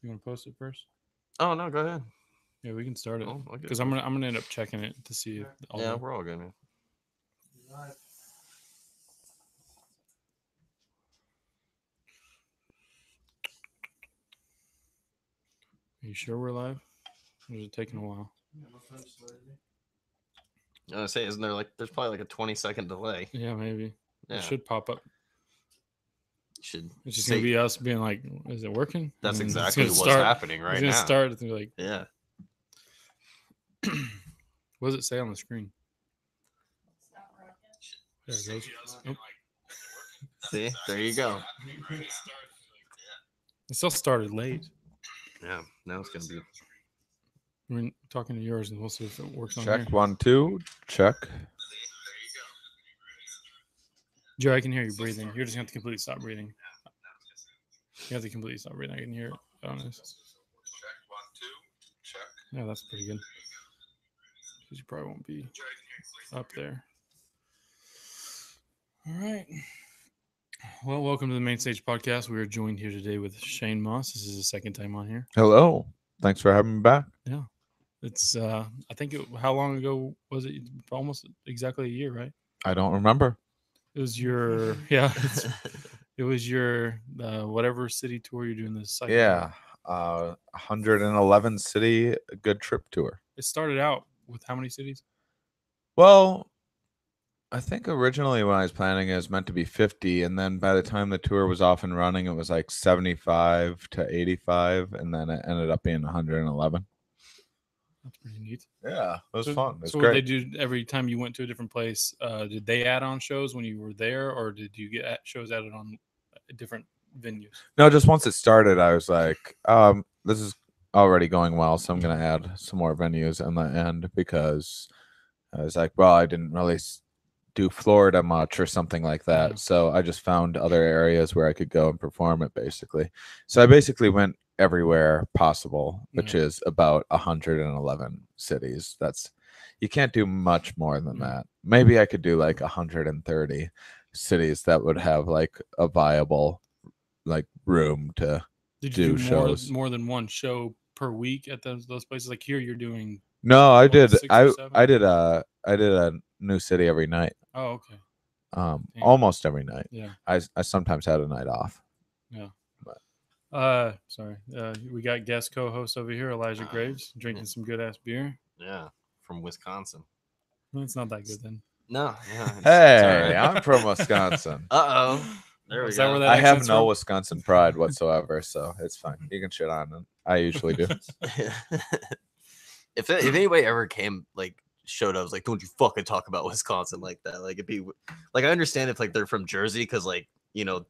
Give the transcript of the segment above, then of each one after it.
You want to post it first? Oh no, go ahead. Yeah, we can start it Oh, okay. because I'm gonna end up checking it to see if all Yeah, the... we're all good, man. Are you sure we're live? Or is it taking a while? I was say, isn't there like there's probably like a 20-second delay? Yeah, maybe. Yeah, It should pop up. should It's just say gonna be us being like, "Is it working?" that's And then exactly it's what's gonna start. happening It's right gonna now. start. It's gonna be like, Yeah. what does it say on the screen? There it goes. Oh, See, there you go. it still started late. Yeah, now it's gonna be. We're talking to yours, and we'll see if it works on Check here. 1, 2. Check. Joe, I can hear you breathing. You're just gonna have to completely stop breathing. You have to completely stop breathing. I can hear it. Honest. Check 1, 2. Check. Yeah, that's pretty good. Because you probably won't be up there. All right. Well, welcome to the Main Stage Podcast. We are joined here today with Shane Mauss. This is the second time on here. Hello. Thanks for having me back. Yeah. It's, I think, how long ago was it? Almost exactly a year, right? I don't remember. It was your, yeah. It was your, whatever city tour you're doing this cycle. Yeah. 111 city good trip tour. It started out with how many cities? Well, I think originally when I was planning it was meant to be 50, and then by the time the tour was off and running, it was like 75 to 85, and then it ended up being 111. That's pretty neat. Yeah, it was fun. It was so great. What they do every time you went to a different place, did they add on shows when you were there, or did you get shows added on different venues? No, just once it started, I was like, this is already going well, so I'm going to add some more venues on the end, because I was like, well, I didn't really do Florida much or something like that. Yeah. So I just found other areas where I could go and perform it, basically. So I basically went everywhere possible, which is about 111 cities. You can't do much more than that. Maybe I could do like 130 cities that would have like a viable like room to Did you do shows. more than one show per week at those places? Like here, you're doing. No, I did. 6 or I 7? I did a new city every night. Oh, okay. Almost every night. Yeah. I sometimes had a night off. Yeah. Sorry. We got guest co-host over here, Elijah Graves, drinking some good ass beer. Yeah, from Wisconsin. Well, it's not that good then. No. Yeah, hey, I'm from Wisconsin. Uh-oh. There we go. I have no Wisconsin pride whatsoever, so it's fine. You can shit on them. I usually do. If anybody ever showed up, I was like, don't you fucking talk about Wisconsin like that. Like, it'd be like, I understand if like they're from Jersey, because like, you know,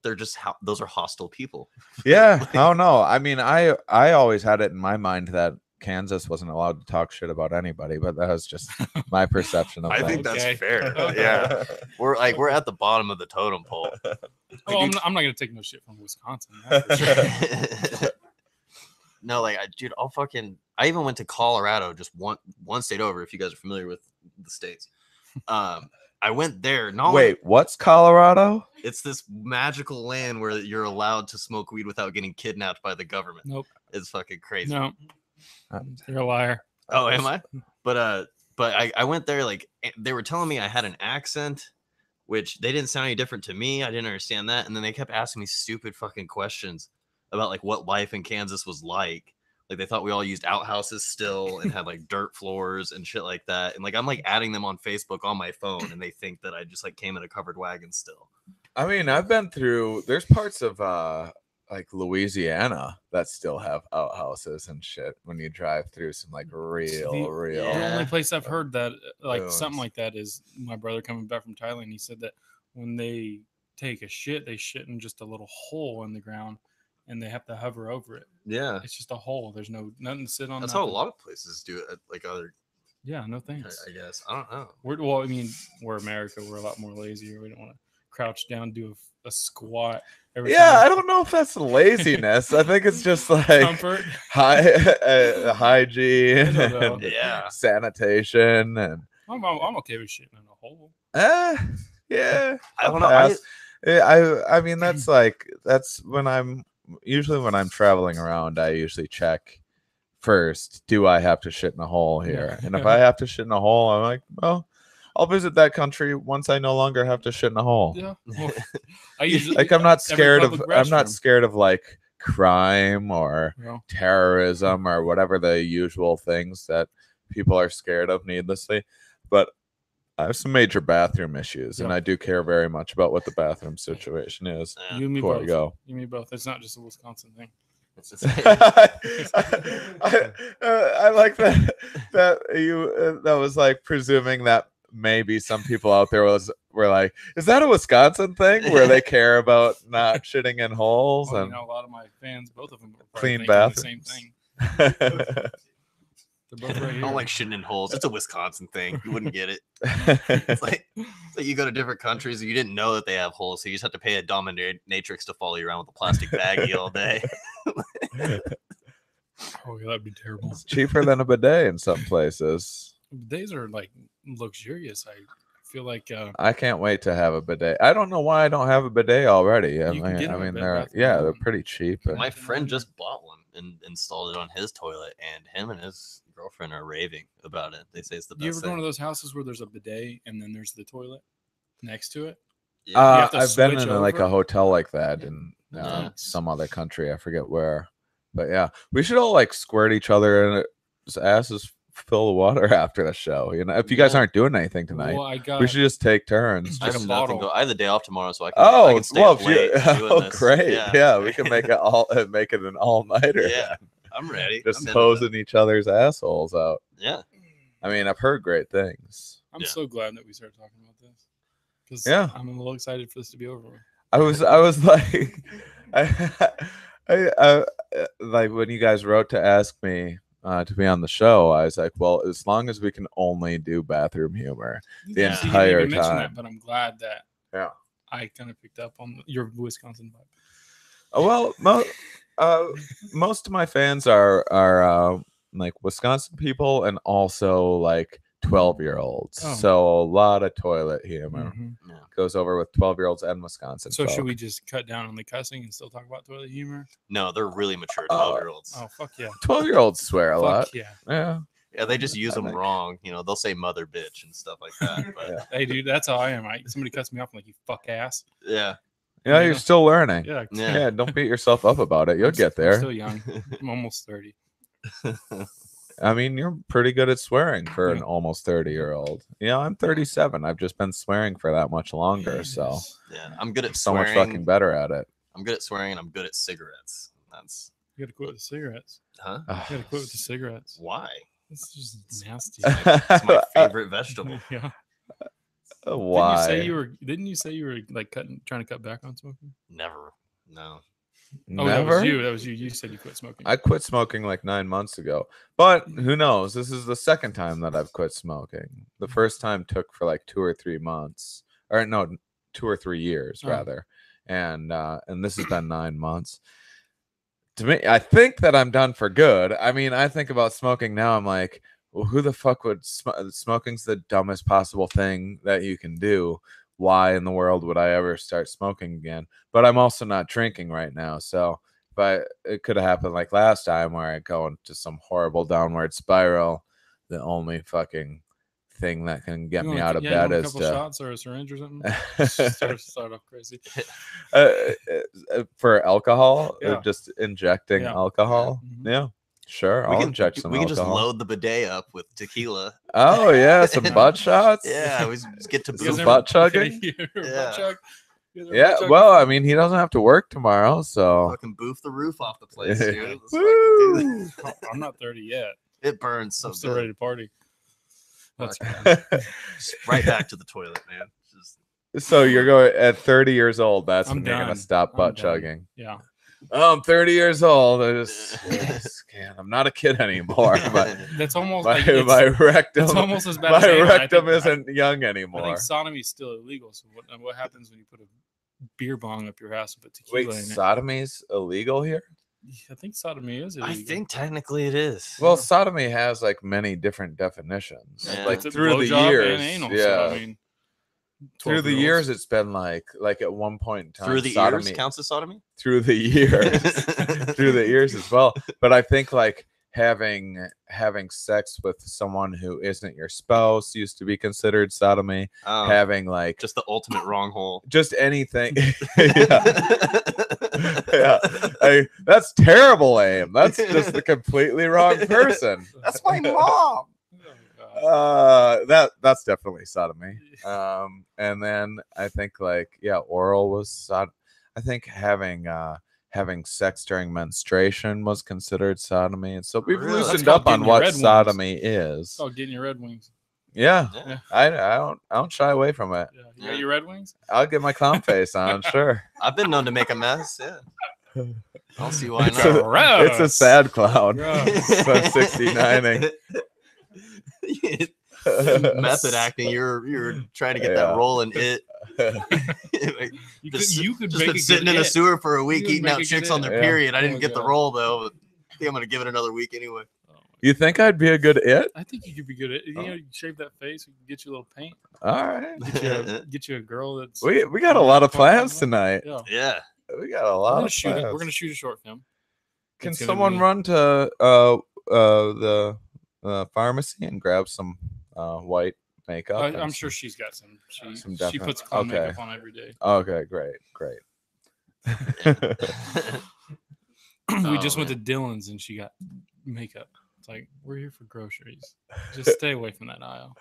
they're just those are hostile people. Yeah. Oh no. I mean, I always had it in my mind that Kansas wasn't allowed to talk shit about anybody, but that was just my perception of I that. think that's fair. Yeah. We're at the bottom of the totem pole. Oh, I'm not gonna take no shit from Wisconsin. That's for sure. No, like, dude, I even went to Colorado, just one state over, if you guys are familiar with the states. I went there. Wait, what's Colorado? It's this magical land where you're allowed to smoke weed without getting kidnapped by the government. Nope. It's fucking crazy. No. You're a liar. Oh, am I? But I went there, like, they were telling me I had an accent, which they didn't sound any different to me. I didn't understand that. And then they kept asking me stupid fucking questions about like what life in Kansas was like. Like, they thought we all used outhouses still and had like dirt floors and shit like that. And like, I'm like adding them on Facebook on my phone, and they think that I just like came in a covered wagon still. I mean, I've been through, there's parts of like Louisiana that still have outhouses and shit when you drive through some like real. The only place I've heard that like something like that is my brother coming back from Thailand. He said that when they take a shit, they shit in just a little hole in the ground, and they have to hover over it. Yeah, it's just a hole. There's nothing to sit on. That's how a lot of places do it. Like other. Yeah, no thanks. I guess I don't know. Well, I mean, we're America. We're a lot more lazier. We don't want to crouch down, do a squat. Every time. I don't know if that's laziness. I think it's just like comfort, hygiene, and sanitation, and I'm okay with shitting in a hole. Yeah, I don't know. I mean, that's when I'm usually when I'm traveling around, I usually check first, do I have to shit in a hole here? And if I have to shit in a hole, I'm like, well, I'll visit that country once I no longer have to shit in a hole. Yeah. Well, I usually Like I'm not scared of restroom. like crime or Well, terrorism or whatever the usual things that people are scared of needlessly. But I have some major bathroom issues, and I do care very much about what the bathroom situation is. You and me before both. I go. You and me both. It's not just a Wisconsin thing. I like that that was like presuming that maybe some people out there were like, is that a Wisconsin thing where they care about not shitting in holes? Well, and a lot of my fans, both of them, are clean bathrooms. The same bathrooms. thing. They're both right I here. don't like shitting in holes. It's a Wisconsin thing. You wouldn't get it. It's like you go to different countries and you didn't know that they have holes, so you just have to pay a dominatrix to follow you around with a plastic baggie all day. Oh, yeah, that'd be terrible. It's cheaper than a bidet in some places. Bidets are like luxurious. I feel like I can't wait to have a bidet. I don't know why I don't have a bidet already. I mean, they're pretty cheap. My friend just bought one and installed it on his toilet, and him and his girlfriend are raving about it. They say it's the best. You ever go thing. to those houses where there's a bidet and then there's the toilet next to it? Yeah. I've been in like a hotel like that in Nice. some other country. I forget where, but yeah, we should all like squirt each other in asses full of water after the show. You know, if you guys aren't doing anything tonight, we should just take turns. I have nothing. I have the day off tomorrow, so I can stay well, up late doing this. Great. Yeah, we can make it an all-nighter. Yeah, I'm ready. Just hosing each other's assholes out. Yeah. I mean, I've heard great things. I'm so glad that we started talking about this because I'm a little excited for this to be over with. I was like, I like when you guys wrote to ask me to be on the show, I was like, well, as long as we can only do bathroom humor the entire time. That, but I'm glad that I kind of picked up on your Wisconsin vibe. Well, most of my fans are like Wisconsin people and also like 12-year-olds. So a lot of toilet humor goes over with 12-year-olds and Wisconsin. So should we just cut down on the cussing and still talk about toilet humor? No, they're really mature 12-year-olds. Oh, fuck yeah. 12-year-olds swear a lot. Yeah. Yeah, they just use them wrong. You know, they'll say mother bitch and stuff like that. But hey, dude, that's how I am. Somebody cuts me off, I'm like, you fuck ass. Yeah. Yeah, you're still learning. Yeah. Don't beat yourself up about it. You'll get there. I'm still young. I'm almost 30. I mean, you're pretty good at swearing for an almost 30-year-old. You know, I'm 37. I've just been swearing for that much longer. So yeah, I'm good at so swearing. much fucking better at it. I'm good at swearing and I'm good at cigarettes. You gotta quit with the cigarettes. Huh? You gotta quit with the cigarettes. Why? It's just nasty. It's my favorite vegetable. Yeah. Why? Didn't you say you were like trying to cut back on smoking? Never. No. Oh, Never? That was you. You said you quit smoking. I quit smoking like 9 months ago. But who knows? This is the second time that I've quit smoking. The first time took for like 2 or 3 months. Or no, 2 or 3 years rather. And this has been 9 months. To me, I think that I'm done for good. I mean, I think about smoking now. I'm like, well, who the fuck would smoking's the dumbest possible thing that you can do. Why in the world would I ever start smoking again? But I'm also not drinking right now. So it could have happened like last time where I go into some horrible downward spiral. The only fucking thing that can get me out of bed is a couple shots or a syringe or something. start off crazy. For alcohol, just injecting alcohol. Mm-hmm. Yeah. Sure, I'll inject some alcohol. We can just load the bidet up with tequila. Oh yeah, some butt shots. Yeah, we just get to some butt chugging. Yeah. Well, I mean, he doesn't have to work tomorrow, so fucking boof the roof off the place, dude. Woo! I'm not 30 yet. It burns so I'm still ready to party. That's right back to the toilet, man. So you're going at 30 years old. That's when you're gonna stop butt chugging. Yeah. Oh, I'm 30 years old. I'm not a kid anymore. But that's almost my rectum. It's almost as bad. My rectum isn't young anymore. I think sodomy is still illegal. So what happens when you put a beer bong up your ass and put tequila in it? Sodomy's illegal here? I think sodomy is illegal. I think technically it is. Well, sodomy has like many different definitions, like through the years. And anal, yeah. so, I mean, Through the 12-year-olds. years, it's been like at one point in time, Through the sodomy, ears counts as sodomy? through the years, through the ears as well. But I think like having sex with someone who isn't your spouse used to be considered sodomy. Oh, Having like just the ultimate wrong hole. just anything. Yeah. Yeah. That's terrible, aim. That's just the completely wrong person. That's my mom. That's definitely sodomy. And then I think like oral was I think having sex during menstruation was considered sodomy, and so we've Really? loosened That's up called on getting your what red wings. sodomy is. Oh, getting your Red Wings. Yeah, Yeah. I don't shy away from it. Yeah, you got your Red Wings. I'll get my clown face on, sure. I've been known to make a mess. Yeah. I don't see why It's not. it's a sad clown. Gross. So 69ing. Method acting. You're trying to get Yeah. that role in it. You could just make been it sitting good in a It. sewer for a week You could eating make out it chicks good on their It. period. I Oh didn't my get the God. role though. But I think I'm gonna give it another week anyway. Oh my You think I'd be a good it? I think you could be good at. You know, you shave that face. We can get you a little paint. All right. Get you a girl that's. We got a lot of plans tonight. Yeah. Yeah. We got a We're lot gonna of shoot it. plans. We're gonna shoot a short film. Can It's gonna someone be- run to the pharmacy and grab some white makeup? and I'm sure some- she's got some. She definite- puts clown okay. makeup on every day. Okay, great. We just went man. to Dylan's and she got makeup. It's like, we're here for groceries. Just stay away from that aisle.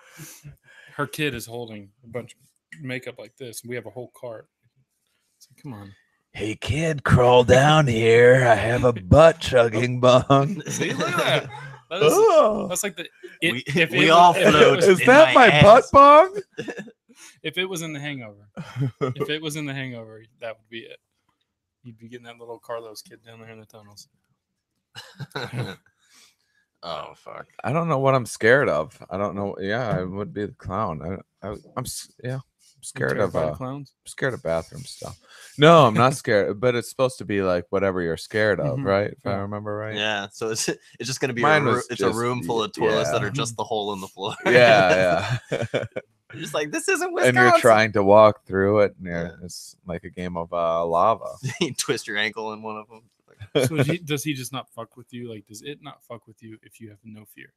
Her kid is holding a bunch of makeup like this. We have a whole cart. It's like, come on. Hey kid, crawl down here. I have a butt chugging bong. See, look at that. That is, Oh, that's like the. We all float. is in that my ass. butt bong? If it was in The Hangover, if it was in The Hangover, that would be it. You'd be getting that little Carlos kid down there in the tunnels. Oh fuck. I don't know what I'm scared of. I don't know. Yeah, I would be the clown. I'm scared of Terrified clowns. scared of bathroom stuff. No, I'm not scared, but it's supposed to be like whatever you're scared of, Mhm. right? If I Yeah. remember right. Yeah. So it's just gonna be Mine a was it's just- a room full of toilets that yeah. are just the hole in the floor. Yeah. You're just like, this isn't Wisconsin. And you're trying to walk through it, and Yeah. it's like a game of lava. You twist your ankle in one of them. So does he just not fuck with you? Like, does it not fuck with you if you have no fear?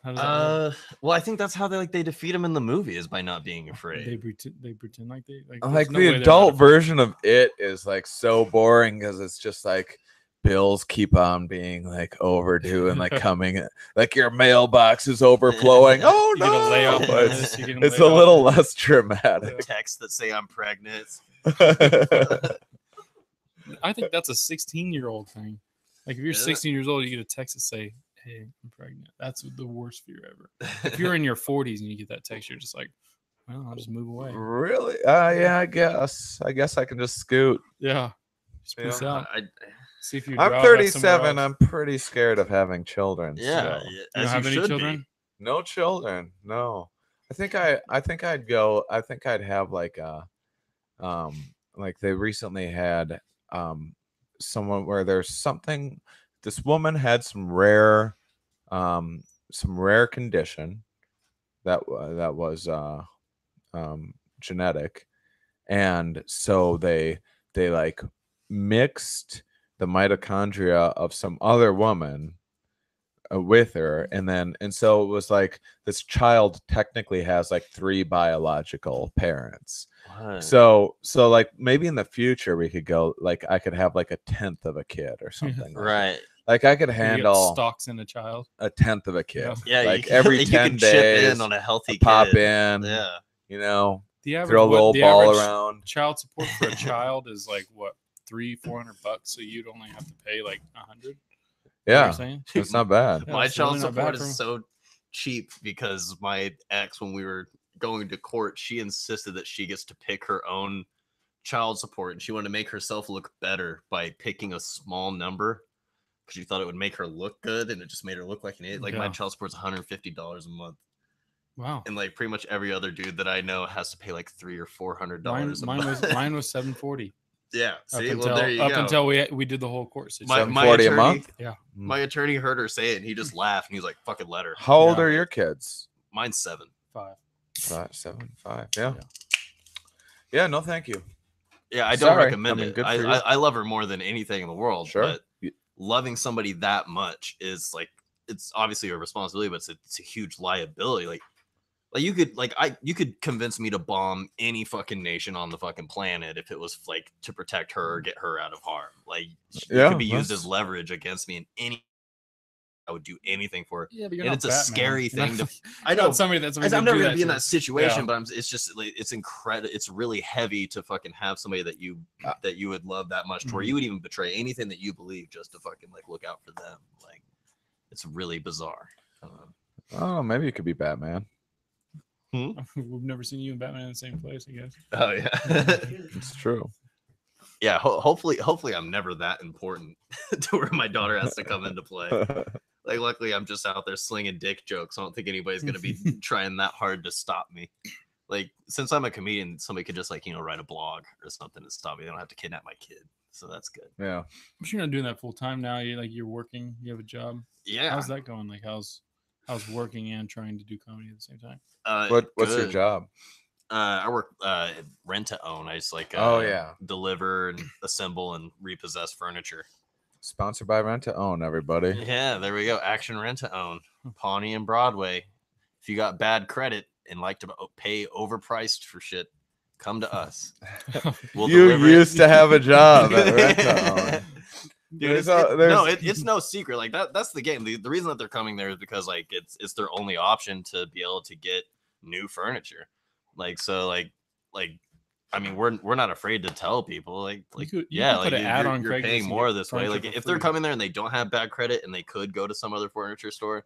How does that work? Well, I think that's how they defeat him in the movie is by not being They afraid. pretend like they like. Like there's no the way they're adult not version of it is like so boring because it's just like bills keep on being like overdue and like coming, like your mailbox is overflowing. Oh You get a layoff no! on It's, this, you get it's laid a off. little less dramatic. Texts that say I'm pregnant. I think that's a 16-year-old thing. Like if you're Yeah. 16 years old, you get a text that say, "Hey, I'm pregnant." That's the worst fear ever. If you're in your 40s and you get that text, you're just like, "Well, I'll just move away." Really? Yeah, I guess. I guess I can just scoot. Yeah, just peace Yeah. out. See if you. I'm drive out somewhere 37. else. I'm pretty scared of having children. Yeah. so. You As don't have any should be. children? No children. No. I think I'd go. I think I'd have like a, like they recently had someone where there's something. This woman had some rare condition that was genetic, and so they like mixed the mitochondria of some other woman with her, and so it was like this child technically has like 3 biological parents. What? So like maybe in the future we could go like I could have like a 10th of a kid or something. Right. Like I could You get handle stocks in a child. a 10th of a kid. Yeah. Like you can, every you 10 can days, chip in on a healthy pop kid. in, Yeah. you know, The average throw a little the ball average around. child support for a child is like what, $300-400, so you'd only have to pay like $100. Yeah, Saying? it's not bad. Yeah, My it's child really not support bad is for- so cheap because my ex, when we were going to court, she insisted that she gets to pick her own child support, and she wanted to make herself look better by picking a small number because she thought it would make her look good, and it just made her look like an idiot. Like my Yeah. child support's $150 a month, Wow. and like pretty much every other dude that I know has to pay like $300 or $400 a Mine month. was mine was $740. Yeah, Up see, until well there you go. until we did the whole course. my $740 a attorney, month? Yeah. My attorney heard her say it, and he just laughed, and he's like, "Fucking let her." How old Yeah. are your kids? Mine's 7. 5. 575. Yeah. Yeah. No, thank you. Yeah, I don't Sorry. recommend I mean, it. good for you. I love her more than anything in the world. Sure. But loving somebody that much is like, it's obviously a responsibility, but it's a huge liability. Like you could convince me to bomb any fucking nation on the fucking planet if it was like to protect her or get her out of harm. Like it could be used as leverage against me in any. I would do anything for her. Yeah, but you're and not it's a Batman. scary thing to. I know somebody that's. I'm never gonna be in that situation, but it's just like it's incredible. It's really heavy to fucking have somebody that you would love that much, to where you would even betray anything that you believe just to fucking like look out for them. Like it's really bizarre. Oh, maybe it could be Batman. We've never seen you and Batman in the same place, I guess. Oh yeah, it's true. Yeah, hopefully I'm never that important to where my daughter has to come into play. Like, luckily, I'm just out there slinging dick jokes. I don't think anybody's gonna be trying that hard to stop me. Like, since I'm a comedian, somebody could just like write a blog or something to stop me. They don't have to kidnap my kid, so that's good. Yeah, but you're not doing that full time now. You're working. You have a job. Yeah. How's that going? Like, how's working and trying to do comedy at the same time? What's your job? I work rent to own. I just like deliver and assemble and repossess furniture. Sponsored by Rent to Own, everybody. Yeah, there we go. Action Rent to Own, Pawnee and Broadway. If you got bad credit and like to pay overpriced for shit, come to us. We'll you used to have a job at Rent to Own. Dude, it's no secret. Like that's the game. The reason that they're coming there is because like it's their only option to be able to get new furniture. Like so like I mean we're not afraid to tell people you're paying more this way. Like if they're coming there and they don't have bad credit and they could go to some other furniture store,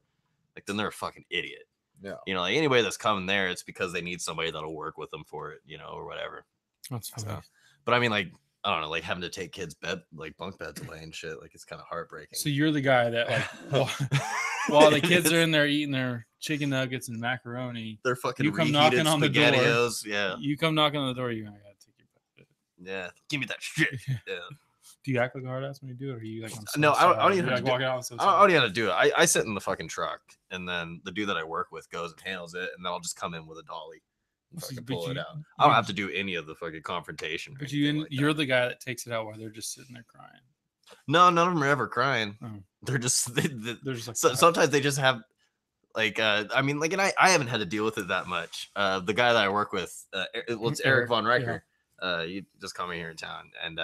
like then they're a fucking idiot. Yeah. Like anybody that's coming there, it's because they need somebody that'll work with them for it, or whatever. That's funny. But I mean, like, I don't know, like having to take kids' bunk beds away and shit. Like it's kind of heartbreaking. So you're the guy that like while the kids are in there eating their chicken nuggets and macaroni, they're fucking you come knocking on the door. Yeah. You come knocking on the door. You're like, I gotta take your bed. Yeah. Give me that shit. Yeah. Do you act like a hard ass when you do it? Or are you like, no, I don't even have to walk out. I don't even have to do it. I sit in the fucking truck and then the dude that I work with goes and handles it. And then I'll just come in with a dolly. Pull it out. I don't have to do any of the fucking confrontation. But you're the guy that takes it out while they're just sitting there crying. No, none of them are ever crying. Oh. They're just they're just like sometimes they just have like I mean like, and I haven't had to deal with it that much. The guy that I work with, it's Eric Von Reicher. Yeah. You just call me here in town, and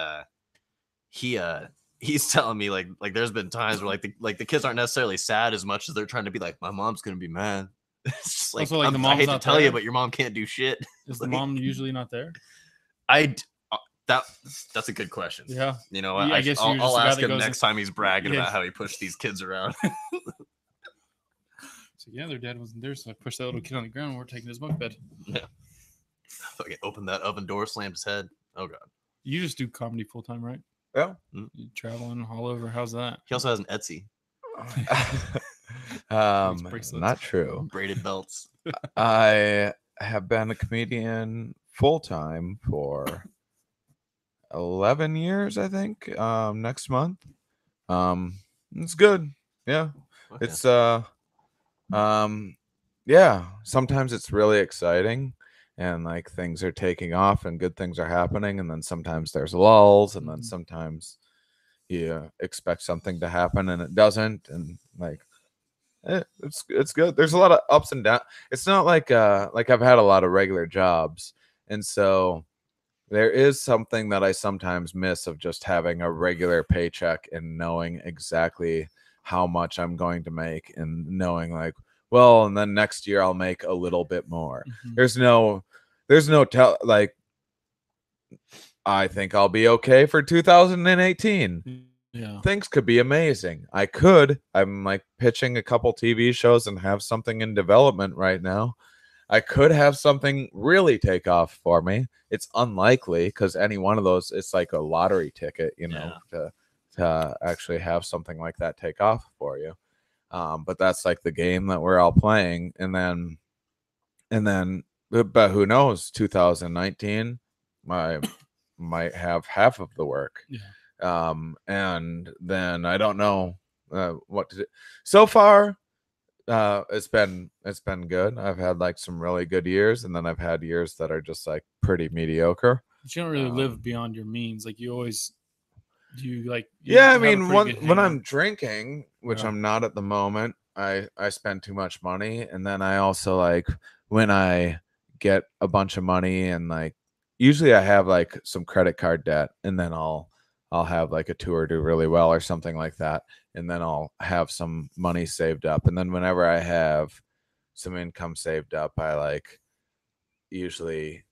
he's telling me like there's been times where like the kids aren't necessarily sad as much as they're trying to be like, my mom's gonna be mad. It's just like, also, I hate to tell you, but your mom can't do shit. Is the mom usually not there? That's a good question. Yeah. You know what? I guess I'll ask him next time he's bragging about how he pushed these kids around. So yeah, their dad wasn't there, so I pushed that little kid on the ground and we're taking his bunk bed. Yeah. Fucking opened that oven door, slammed his head. Oh god. You just do comedy full time, right? Yeah. You're traveling all over. How's that? He also has an Etsy. Not true. Braided belts. I have been a comedian full time for 11 years, I think. Next month. It's good. Yeah. Okay. It's yeah, sometimes it's really exciting and like things are taking off and good things are happening, and then sometimes there's lulls, and then sometimes you expect something to happen and it doesn't, and like it's good. There's a lot of ups and downs. It's not like I've had a lot of regular jobs, and so there is something that I sometimes miss of just having a regular paycheck and knowing exactly how much I'm going to make, and knowing like, well, and then next year I'll make a little bit more. There's no like, I think I'll be okay for 2018. Yeah. Things could be amazing. I'm like pitching a couple TV shows and have something in development right now. I could have something really take off for me. It's unlikely because any one of those, it's like a lottery ticket, to actually have something like that take off for you. But that's like the game that we're all playing. And then, but who knows, 2019, I might have half of the work. Yeah. And then I don't know what to do. So far, It's been good. I've had like some really good years, and then I've had years that are just like pretty mediocre. But you don't really live beyond your means. Like you always yeah, I have a mean, pretty good when hangout. I'm drinking, which I'm not at the moment, I spend too much money, and then I also like when I get a bunch of money, and like usually I have like some credit card debt, and then I'll have like a tour do really well or something like that, and then I'll have some money saved up, and then whenever I have some income saved up, I like usually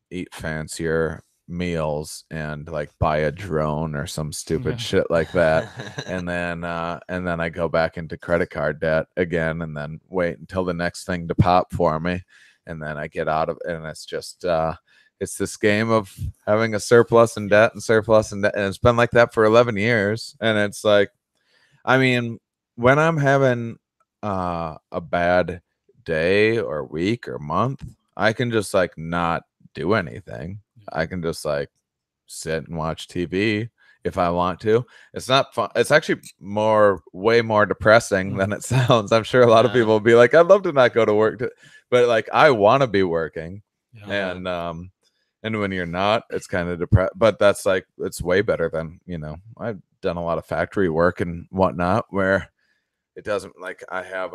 eat fancier meals and like buy a drone or some stupid shit like that, and then I go back into credit card debt again, and then wait until the next thing to pop for me, and then I get out of it. And it's just it's this game of having a surplus and debt and surplus and debt, and it's been like that for 11 years. And it's like, I mean, when I'm having a bad day or week or month, I can just like not do anything. I can just like sit and watch TV if I want to. It's not fun. It's actually way more depressing than it sounds. I'm sure a lot of people will be like, I'd love to not go to work, but like I want to be working. And when you're not, it's kind of depressed. But that's like, it's way better than, I've done a lot of factory work and whatnot where it doesn't, like I have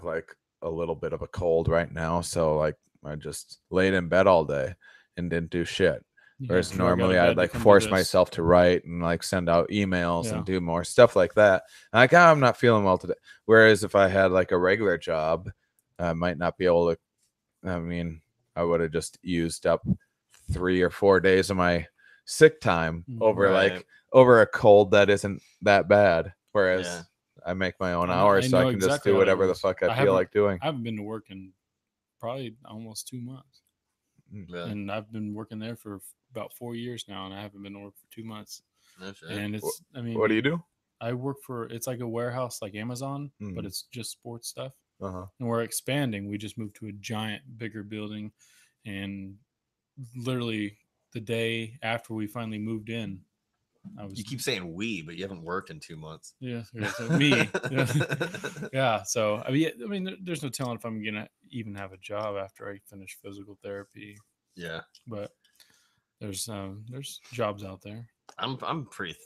like a little bit of a cold right now, so like I just laid in bed all day and didn't do shit. Whereas normally I'd like force myself to write and like send out emails and do more stuff like that. And like, I'm not feeling well today. Whereas if I had like a regular job, I might not be able to. I mean, I would have just used up 3 or 4 days of my sick time over a cold that isn't that bad. Whereas I make my own hours, so I can just do whatever the fuck I feel like doing. I haven't been to work in probably almost 2 months. And I've been working there for about 4 years now, and I haven't been to work for 2 months. And it's, I mean, what do you do? I work it's like a warehouse like Amazon, but it's just sports stuff. And we're expanding. We just moved to a giant, bigger building, and literally the day after we finally moved in, you keep saying we, but you haven't worked in 2 months. Yeah, so me. Yeah. So I mean, there's no telling if I'm gonna even have a job after I finish physical therapy. Yeah. But there's jobs out there. I'm pretty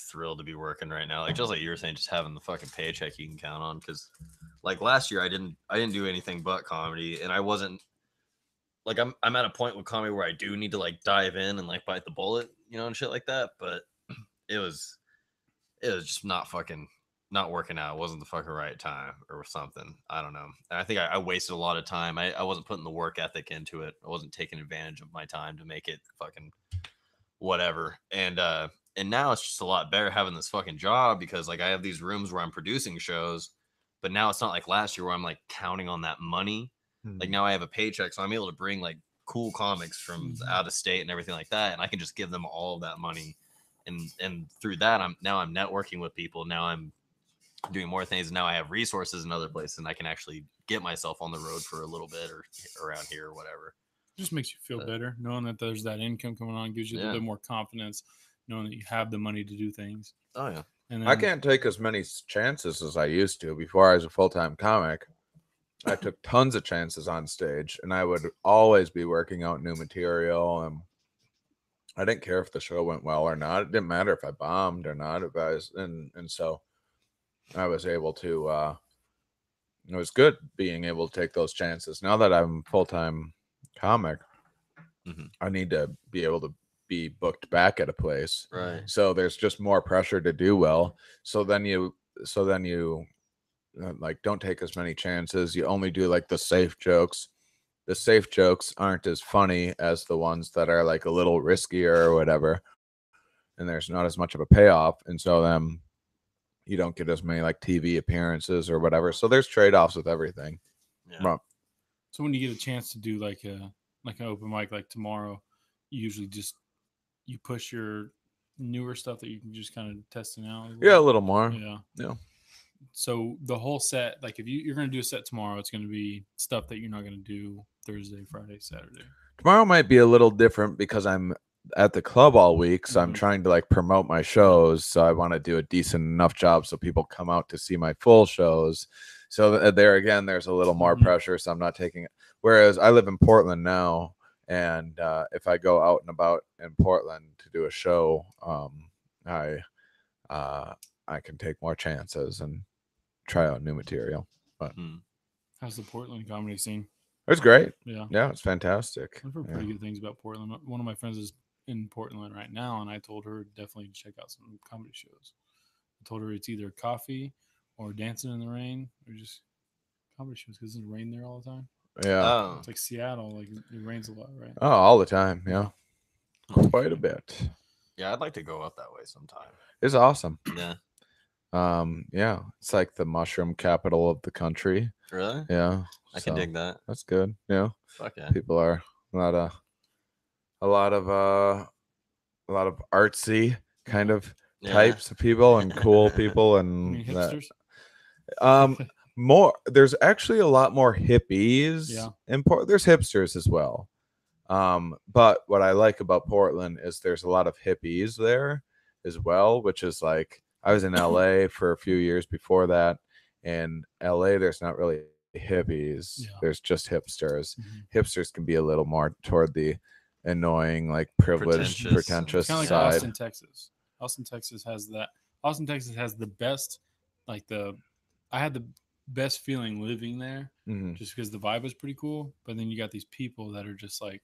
thrilled to be working right now. Like just like you were saying, just having the fucking paycheck you can count on. Because like last year, I didn't do anything but comedy, and I wasn't like I'm at a point with comedy where I do need to like dive in and like bite the bullet, and shit like that. But it was just not working out. It wasn't the fucking right time or something. I don't know. And I think I wasted a lot of time. I wasn't putting the work ethic into it. I wasn't taking advantage of my time to make it fucking whatever. And now it's just a lot better having this fucking job because like I have these rooms where I'm producing shows, but now it's not like last year where I'm like counting on that money. Like now I have a paycheck, so I'm able to bring like cool comics from out of state and everything like that, and I can just give them all of that money. And through that, I'm networking with people. Now I'm doing more things. Now I have resources in other places, and I can actually get myself on the road for a little bit or around here or whatever. It just makes you feel better knowing that there's that income coming on. Gives you a little bit more confidence, knowing that you have the money to do things. Oh yeah. And then, I can't take as many chances as I used to. Before I was a full-time comic, I took tons of chances on stage, and I would always be working out new material, and I didn't care if the show went well or not. It didn't matter if I bombed or not. If I was, and so I was able to. It was good being able to take those chances. Now that I'm full-time comic, I need to be able to be booked back at a place. Right. So there's just more pressure to do well. So then you like don't take as many chances. You only do like the safe jokes. The safe jokes aren't as funny as the ones that are like a little riskier or whatever, and there's not as much of a payoff, and so then you don't get as many like TV appearances or whatever. So there's trade-offs with everything. Yeah. So when you get a chance to do like an open mic like tomorrow, you usually just you push your newer stuff that you can just kind of testing out. Yeah, a little more. Yeah. So the whole set, like if you're going to do a set tomorrow, it's going to be stuff that you're not going to do Thursday, Friday, Saturday. Tomorrow might be a little different because I'm at the club all week, so I'm Mhm. trying to like promote my shows. So I want to do a decent enough job so people come out to see my full shows. So there again, there's a little more Mhm. pressure. So I'm not taking it. Whereas I live in Portland now, and if I go out and about in Portland to do a show, I can take more chances and try out new material. But How's the Portland comedy scene? it's great. Yeah. Yeah, it's fantastic. I've heard pretty good things about Portland. One of my friends is in Portland right now, and I told her definitely to check out some comedy shows. I told her it's either coffee or dancing in the rain or just comedy shows because it's rain there all the time. Yeah. It's like Seattle, like it rains a lot, right? Oh, all the time. Yeah. Quite a bit. Yeah, I'd like to go up that way sometime. It's awesome. Yeah. Yeah, it's like the mushroom capital of the country. Really? Yeah. I can dig that. That's good. Yeah. Fuck yeah. People are a lot of artsy kind of types of people and cool people and hipsters. More there's actually a lot more hippies in Portland. There's hipsters as well. But what I like about Portland is there's a lot of hippies there as well, which is like I was in LA for a few years before that. In LA, there's not really hippies. Yeah. There's just hipsters. Hipsters can be a little more toward the annoying, like privileged, pretentious kind of like side. Austin, Texas. Austin, Texas has that. Austin, Texas has the best, I had the best feeling living there just because the vibe was pretty cool. But then you got these people that are just like,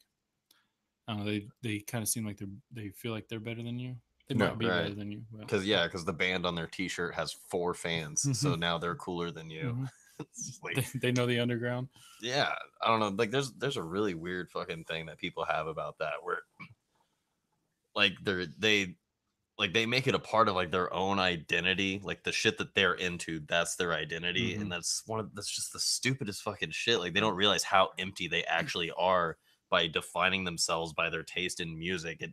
I don't know, they kind of seem like they feel like they're better than you. They might be better than you. Because the band on their T-shirt has 4 fans, so now they're cooler than you. Like, they know the underground. Yeah, I don't know. Like, there's a really weird fucking thing that people have about that, where like they make it a part of like their own identity, like the shit that they're into. That's their identity, and that's just the stupidest fucking shit. Like, they don't realize how empty they actually are by defining themselves by their taste in music.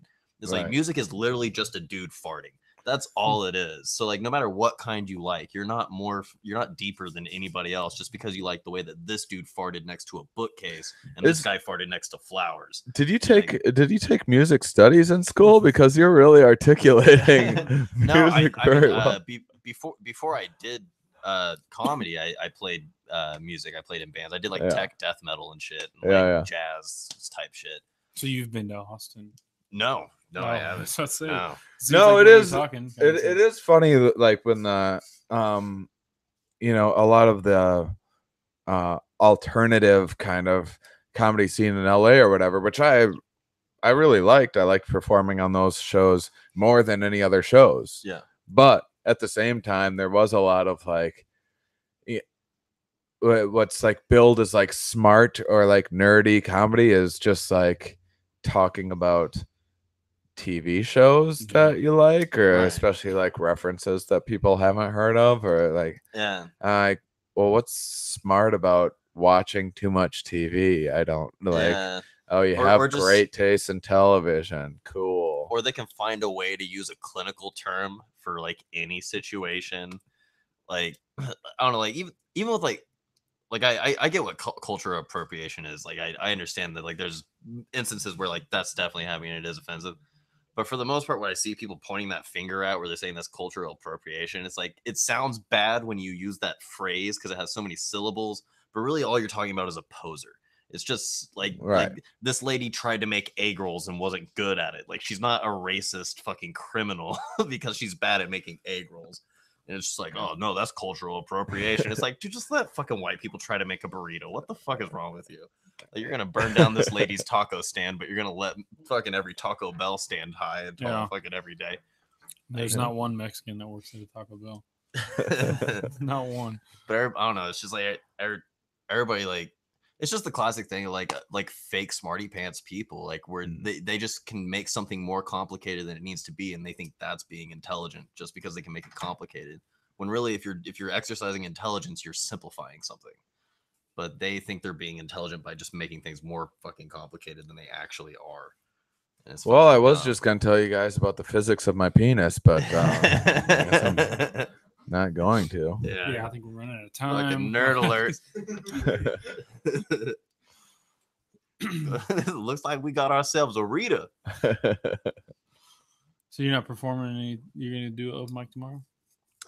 It's like music is literally just a dude farting. That's all it is. So like, no matter what kind you like, you're not deeper than anybody else just because you like the way that this dude farted next to a bookcase and this guy farted next to flowers. Did you take music studies in school? Because you're really articulating music very well. Before I did comedy, I played music. I played in bands. I did like tech death metal and shit, and jazz type shit. So you've been to Austin? No, I haven't. No, it is. It is funny, like when the a lot of the alternative kind of comedy scene in LA or whatever, which I really liked. I liked performing on those shows more than any other shows. Yeah, but at the same time, there was a lot of like what's like billed as like smart or like nerdy comedy is just like talking about TV shows that you like, or especially like references that people haven't heard of, or like well, what's smart about watching too much TV? I don't like. Oh, you have great taste in television. Cool. Or they can find a way to use a clinical term for like any situation. Like, I don't know, like even with like I get what cultural appropriation is. Like, I understand that like there's instances where like that's definitely happening and it is offensive. But for the most part, when I see people pointing that finger at where they're saying that's cultural appropriation, it's like, it sounds bad when you use that phrase because it has so many syllables, but really all you're talking about is a poser. It's just like this lady tried to make egg rolls and wasn't good at it. Like, she's not a racist fucking criminal because she's bad at making egg rolls. And it's just like, oh no, that's cultural appropriation. It's like, dude, just let fucking white people try to make a burrito. What the fuck is wrong with you? Like, you're gonna burn down this lady's taco stand, but you're gonna let fucking every Taco Bell stand high and fucking every day. There's not one Mexican that works at a Taco Bell. Not one. But I don't know. It's just like everybody, like, it's just the classic thing of like fake smarty pants people, like where they just can make something more complicated than it needs to be, and they think that's being intelligent just because they can make it complicated. When really, if you're exercising intelligence, you're simplifying something. But they think they're being intelligent by just making things more fucking complicated than they actually are. Well, I was just gonna tell you guys about the physics of my penis, but I guess I'm not going to. Yeah, I think we're running out of time. Fucking nerd alert. Looks like we got ourselves a Rita. So you're not performing any? You're gonna do open mic tomorrow?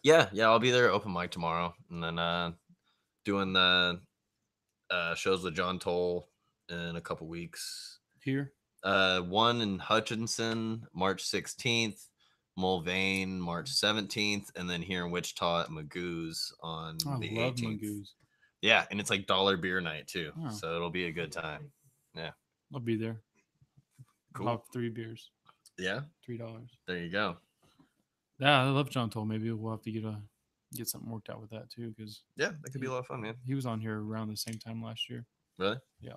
Yeah, I'll be there open mic tomorrow, and then doing the shows with John Toll in a couple weeks. Here? One in Hutchinson, March 16th, Mulvane, March 17th, and then here in Wichita at Magoo's on the 18th. Magoo's. Yeah, and it's like dollar beer night too, so it'll be a good time. Yeah, I'll be there. Cool. I'll have 3 beers. Yeah, $3. There you go. Yeah, I love John Toll. Maybe we'll have to get something worked out with that too, because yeah, that could be a lot of fun, man. He was on here around the same time last year. Really? Yeah.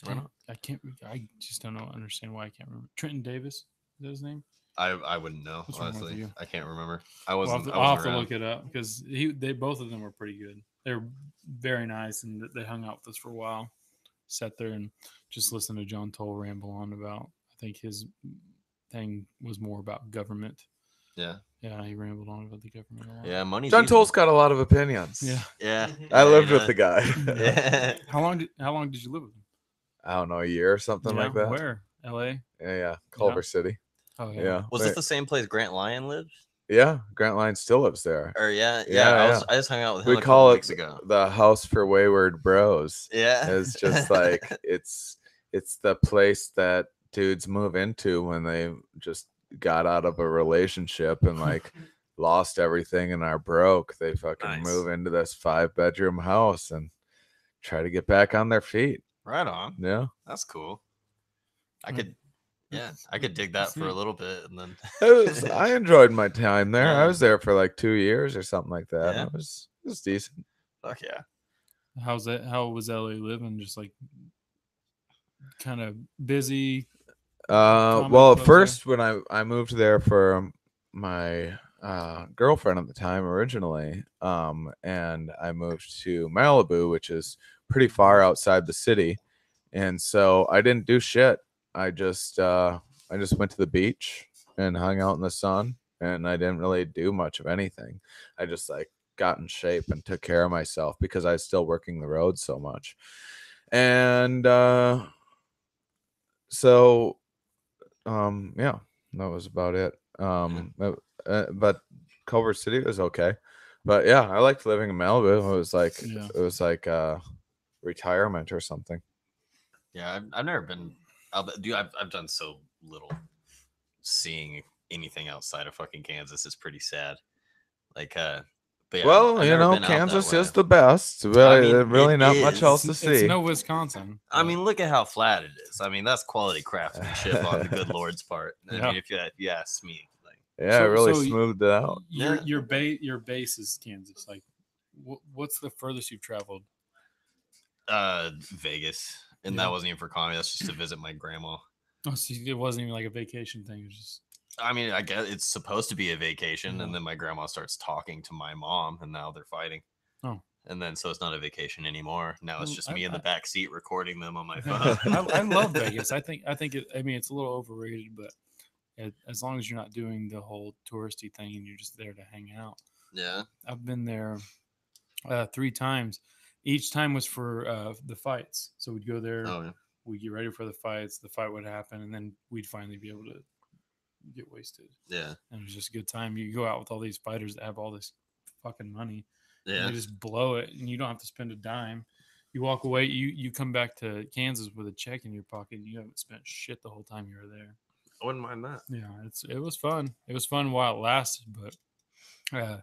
I can't. I just don't understand why I can't remember. Trenton Davis, is that his name? I wouldn't know. What's honestly, I can't remember. I'll have to look it up because they both of them were pretty good. They were very nice, and they hung out with us for a while. Sat there and just listened to John Toll ramble on about. I think his thing was more about government. Yeah. Yeah, he rambled on about the government a lot. Yeah, money. John Toll's got a lot of opinions. Yeah. I lived with the guy. Yeah. How long did you live with him? I don't know, a year or something like that. Where? L.A. Yeah, Culver City. Oh yeah. Was this the same place Grant Lyon lived? Yeah, Grant Lyon still lives there. Or I just hung out with him. We call it the house for wayward bros. Yeah, it's just like it's the place that dudes move into when they just got out of a relationship and like lost everything and are broke. They fucking move into this 5-bedroom house and try to get back on their feet. Right on. Yeah, that's cool. I could dig that for a little bit, and then I enjoyed my time there. I was there for like 2 years or something like that. Yeah. It was decent. Fuck yeah. How's that? How was LA living? Just like kind of busy. Well, at first when I moved there for my girlfriend at the time originally, and I moved to Malibu, which is pretty far outside the city, and so I didn't do shit. I just went to the beach and hung out in the sun, and I didn't really do much of anything. I just like got in shape and took care of myself because I was still working the road so much. And so yeah, that was about it. But Culver City was okay. But yeah, I liked living in Malibu. It was like retirement or something. Yeah, I've never been. I've done so little seeing anything outside of fucking Kansas. It's pretty sad. Like, but yeah, well, Kansas is the best. But really not much else to see. It's no Wisconsin. I mean, look at how flat it is. I mean, that's quality craftsmanship on the good Lord's part. I mean, if you ask me, like, yeah, it really smoothed it out. Your base is Kansas. Like, what's the furthest you've traveled? Vegas. And that wasn't even for comedy. That's just to visit my grandma. Oh, so it wasn't even like a vacation thing. It was just. I mean, I guess it's supposed to be a vacation, and then my grandma starts talking to my mom, and now they're fighting. Oh. And then so it's not a vacation anymore. Now it's just me in the back seat recording them on my phone. I love Vegas. I think it's a little overrated, but as long as you're not doing the whole touristy thing and you're just there to hang out. Yeah. I've been there 3 times. Each time was for the fights. So we'd go there. Oh, yeah. We'd get ready for the fights. The fight would happen, and then we'd finally be able to get wasted. Yeah. And it was just a good time. You go out with all these fighters that have all this fucking money. Yeah. And they just blow it, and you don't have to spend a dime. You walk away. You come back to Kansas with a check in your pocket, and you haven't spent shit the whole time you were there. I wouldn't mind that. Yeah, it was fun. It was fun while it lasted, but I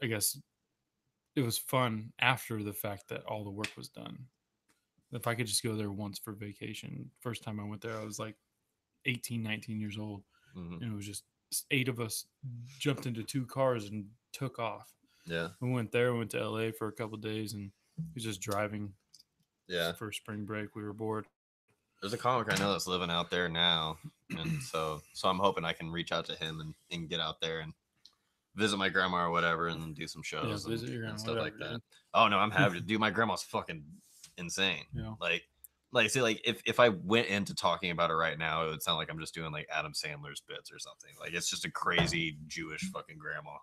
guess it was fun after the fact that all the work was done. If I could just go there once for vacation. First time I went there, I was like 18, 19 years old. Mm-hmm. And it was just 8 of us jumped into 2 cars and took off. Yeah. We went there, went to LA for a couple of days, and he was just driving. Yeah. For spring break, we were bored. There's a comic I know that's living out there now. And so I'm hoping I can reach out to him and get out there and visit my grandma or whatever, and then do some shows and stuff like that. Dude. Oh no, I'm happy to do. My grandma's fucking insane. Yeah. Like see, like if I went into talking about it right now, it would sound like I'm just doing like Adam Sandler's bits or something. Like it's just a crazy Jewish fucking grandma,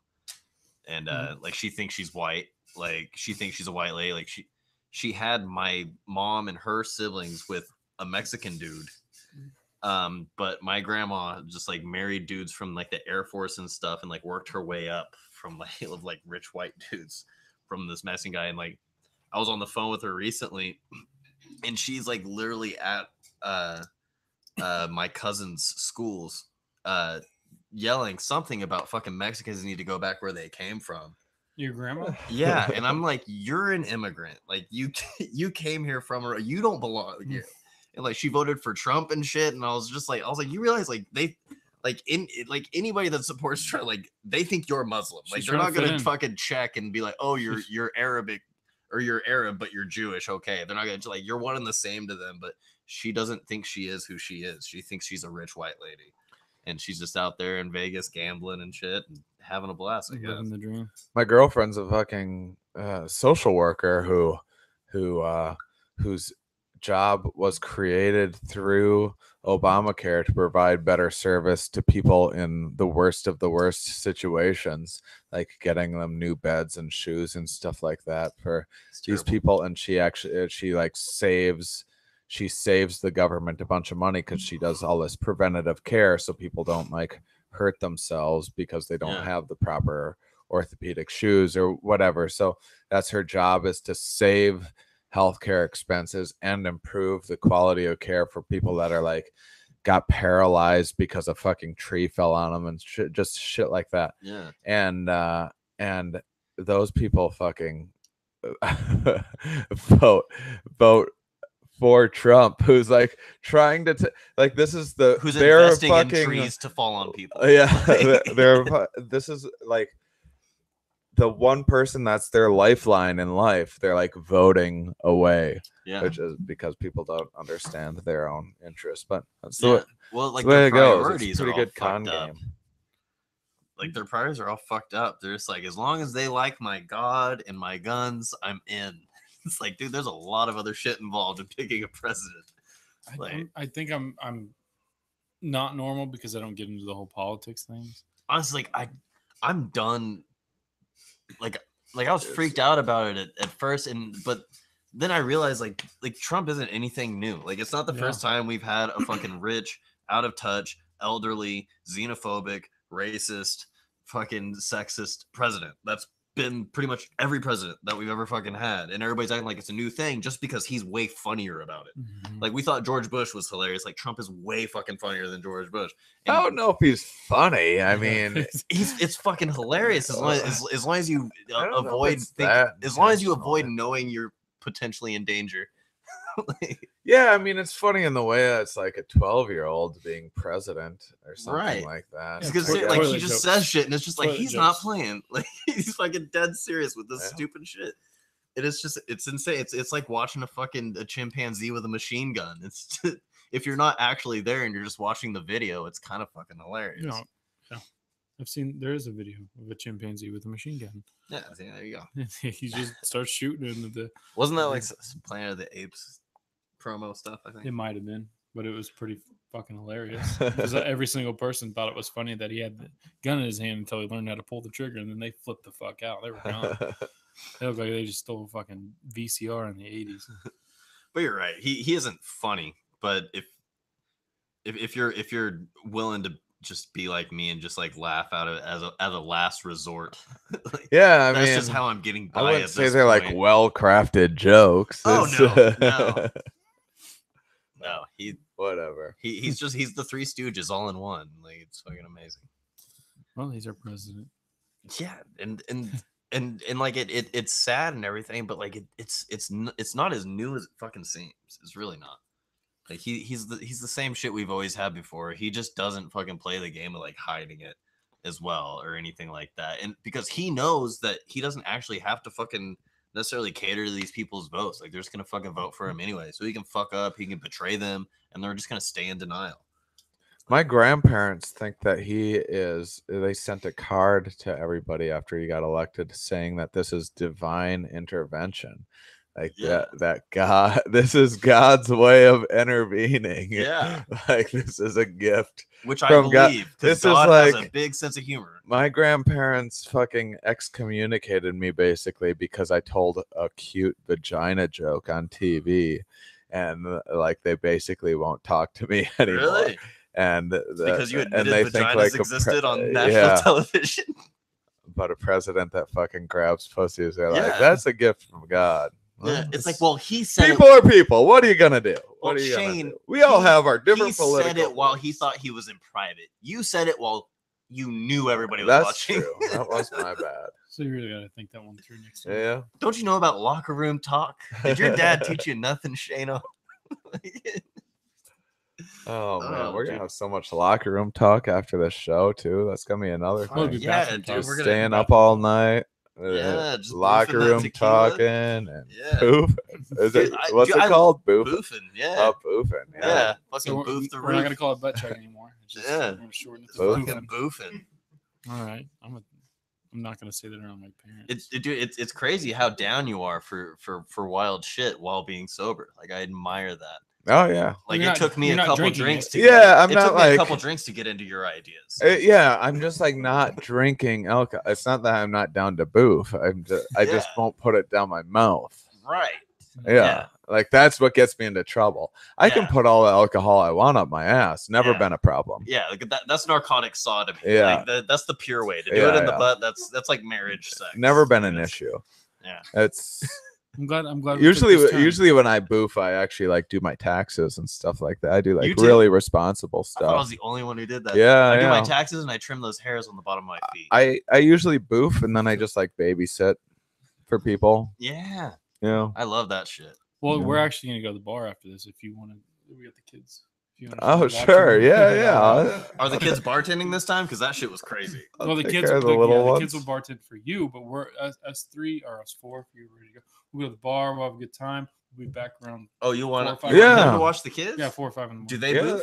and like she thinks she's white. Like she thinks she's a white lady. Like she had my mom and her siblings with a Mexican dude. But my grandma just like married dudes from like the Air Force and stuff, and like worked her way up from like rich white dudes from this Mexican guy. And like I was on the phone with her recently, and she's like literally at my cousin's schools yelling something about fucking Mexicans need to go back where they came from. Your grandma? Yeah, and I'm like, you're an immigrant. Like you came here from, you don't belong here. And like she voted for Trump and shit, and I was like, you realize like they like anybody that supports Trump, like they think you're Muslim. Like they're not gonna fucking check and be like, oh, you're Arabic or you're Arab, but you're Jewish. Okay, they're not gonna like you're one and the same to them. But she doesn't think she is who she is. She thinks she's a rich white lady, and she's just out there in Vegas gambling and shit and having a blast. I guess. Living the dream. My girlfriend's a fucking social worker whose job was created through Obamacare to provide better service to people in the worst of the worst situations, like getting them new beds and shoes and stuff like that for these people. And she saves the government a bunch of money because she does all this preventative care so people don't like hurt themselves because they don't have the proper orthopedic shoes or whatever. So that's her job, is to save healthcare expenses and improve the quality of care for people that are like got paralyzed because a fucking tree fell on them and just shit like that. Yeah. And those people fucking vote for Trump, who's like trying to like this is the who's investing in trees to fall on people. This is like the one person that's their lifeline in life. They're like voting away, which is because people don't understand their own interests. But that's the way it goes. It's a pretty good con game. Like their priorities are all fucked up. They're just like, as long as they like my God and my guns, I'm in. It's like, dude, there's a lot of other shit involved in picking a president. I think I'm not normal because I don't get into the whole politics things. Honestly, like I'm done. Like I was freaked out about it at first, but then I realized like Trump isn't anything new. Like it's not the first time we've had a fucking rich, out of touch, elderly, xenophobic, racist, fucking sexist president. That's been pretty much every president that we've ever fucking had, and everybody's acting like it's a new thing just because he's way funnier about it. Like we thought George Bush was hilarious. Like Trump is way fucking funnier than George Bush. And I don't know if he's funny. I mean, it's fucking hilarious as long as you avoid knowing you're potentially in danger. Yeah, I mean, it's funny in the way that it's like a 12-year-old being president or something like that. Because he just says shit, and it's just like he's not playing. Like he's fucking dead serious with this stupid shit. It's insane. It's like watching a chimpanzee with a machine gun. It's if you're not actually there and you're just watching the video, it's kind of fucking hilarious. There is a video of a chimpanzee with a machine gun. Yeah, there you go. He just starts shooting into the. Wasn't that like Planet of the Apes promo stuff? I think it might have been, but it was pretty fucking hilarious. Because every single person thought it was funny that he had the gun in his hand until he learned how to pull the trigger, and then they flipped the fuck out. They were gone. They looked like they just stole a fucking VCR in the 80s. But you're right. He isn't funny. But if you're willing to just be like me and just like laugh out of it as a last resort. Like, I mean, that's just how I'm getting by. I wouldn't say they're like well-crafted jokes. Oh no, whatever. He's the Three Stooges all in one. Like it's fucking amazing. Well, he's our president. Yeah, and like it's sad and everything, but like it's not as new as it fucking seems. It's really not. Like he's the same shit we've always had before. He just doesn't fucking play the game of like hiding it as well or anything like that. And because he knows that he doesn't actually have to fucking necessarily cater to these people's votes. Like they're just gonna fucking vote for him anyway. So he can fuck up, he can betray them, and they're just gonna stay in denial. My grandparents think that they sent a card to everybody after he got elected saying that this is divine intervention. Like that God, this is God's way of intervening. Yeah. Like this is a gift. Which I from God. believe, because This is God has like a big sense of humor. my grandparents fucking excommunicated me basically because I told a cute vagina joke on TV, and like they basically won't talk to me anymore. Really? And Because you admitted they vaginas think like existed on national television. But a president that fucking grabs pussies, they're Yeah. like, that's a gift from God. Yeah, Well, it's like, well, he said people are people. What are you gonna do? Well, What are you gonna Shane, do? We all have our different he political. said it while he views. thought he was in private. You said it while you knew everybody was That's watching. true. That was my bad. So you really got to think that one through next time. Yeah. Don't you know about locker room talk? Did your dad teach you nothing, Shano? Oh man, Oh, we're gonna dude. have so much locker room talk after the show too. That's gonna be another Oh, it'd thing. be Yeah, bathroom dude, talk. we're gonna Staying up all night. Yeah, just locker boofing that room tequila. talking and Yeah. boof. Is it Dude, what's dude, it called? Boof. Boofing, yeah. Oh, boofing. yeah. Yeah. Fucking So boof the we're not roof. gonna call it butt check anymore. It's just, Yeah. we're gonna shorten it to Boofing. boofing. Boofing. All right, I'm not gonna say that around my parents. It's crazy how down you are for wild shit while being sober. Like I admire that. Oh yeah. Like You're it took me a not couple drinking drinks it. to Yeah, I'm it not took me a like- couple drinks to get into your ideas. Yeah, I'm just like not drinking alcohol. It's not that I'm not down to boof. I just Yeah. won't put it down my mouth. Right. Yeah. Like that's what gets me into trouble. I can Yeah. put all the alcohol I want up my ass. Never Yeah. been a problem. Yeah, like that's narcotic sodomy. Yeah. Like that's the pure way to do Yeah, it in the yeah. butt. That's like marriage sex. Never been an It's- issue. Yeah. It's I'm glad. We took this turn. usually when I boof, I actually like do my taxes and stuff like that. I do You like too? really responsible I thought I was stuff. the only one who did that. Yeah, I do my yeah. taxes and I trim those hairs on the bottom of my feet. I usually boof and then I just like babysit for people. Yeah. You know. I love that shit. Well, Yeah. we're actually gonna go to the bar after this. If you want to, we got the kids. If you wanna Oh watch sure, them. yeah, yeah. Are the kids bartending this time? Because that shit was crazy. Well, the take kids, care of the the little kids will ones. bartend for you, but we're us three or us four. If you're ready to go, we'll go to the bar. We'll have a good time. We'll be back around. Oh, you want 4 or to? 5 Yeah. To watch the kids? Yeah, 4 or 5 in the morning. Do they Yeah, boof?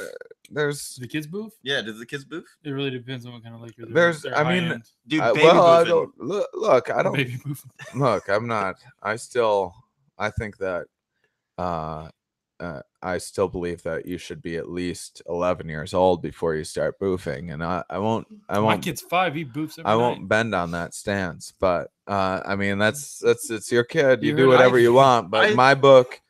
there's Do the kids boof? Yeah. Do the kids boof? It really depends on what kind of liquor. There's- they're I mean, high-end. Dude, I, baby well, I boofing. don't look. I don't Baby boof. look. I'm not. I think that I still believe that you should be at least 11 years old before you start boofing, and I won't. My kid's 5. He boofs every I night. won't bend on that stance, but I mean it's your kid. You You do heard- whatever you want. But I- my book,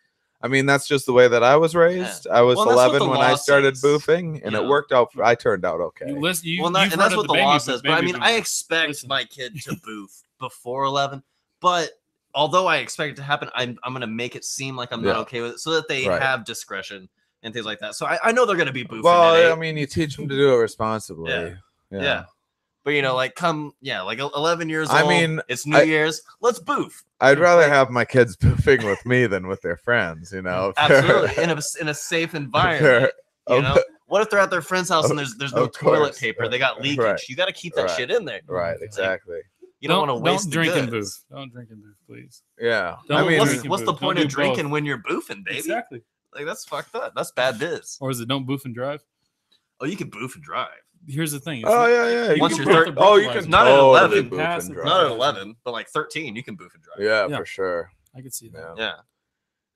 I mean that's just the way that I was raised. I was Well, that's what 11 the when I law started says. boofing, and Yeah. it worked out. I turned out okay. You listen. Well, you've and that's heard of what the baby law boof- says. But I baby mean, I boomer. expect Listen. my kid to boof before 11. But although I expect it to happen, I'm going to make it seem like I'm not Yeah. okay with it so that they Right. have discretion and things like that. So I know they're going to be boofing. Well, at I 8. mean, you teach them to do it responsibly. Yeah. Yeah. Yeah. But like 11 years I old. mean, it's New Year's. Let's boof. I'd rather have my kids boofing with me than with their friends. You know, Absolutely, in a safe environment. You know, what if they're at their friend's house and there's no Of toilet course. paper? They got leakage. Right. You got to keep that Right. shit in there. Right, exactly. You don't want to waste Don't drink the and goods. boof. Don't drink and boof, please. Yeah, Don't I mean, drink and what's the boof. point Don't of do drinking both. when you're boofing, baby? Exactly. Like that's fucked up. That's bad biz. Or is it don't boof and drive? Oh, you can boof and drive. Here's the thing. oh yeah. You Once can you're boof the Oh, you breathalyzer. can Not at totally 11. boof Pass and it. drive. Not at 11, but like 13, you can boof and drive. Yeah, Yeah. for sure. I can see that. Yeah. Yeah.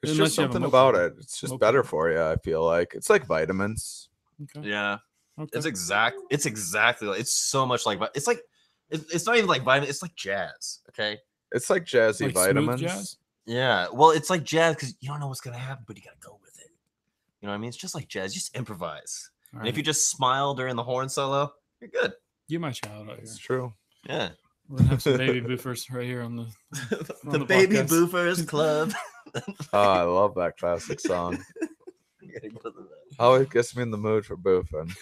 It's Unless just you have a something moped. about it. It's just Moped. better for you. I feel like it's like vitamins. Okay. Yeah. Okay. It's exactly like it's so much like it's not even like vitamin. It's like jazz. Okay. It's like jazzy Like smooth vitamins. jazz? Yeah. Well, it's like jazz because you don't know what's gonna happen, but you gotta go with it. You know what I mean? It's just like jazz. Just improvise. All And if right. you just smile during the horn solo, you're good. Get my child out here. It's true. Yeah. We're gonna have some baby boofers right here on the. the the Baby podcast. Boofers Club. Oh, I love that classic song. Always gets me in the mood for boofing.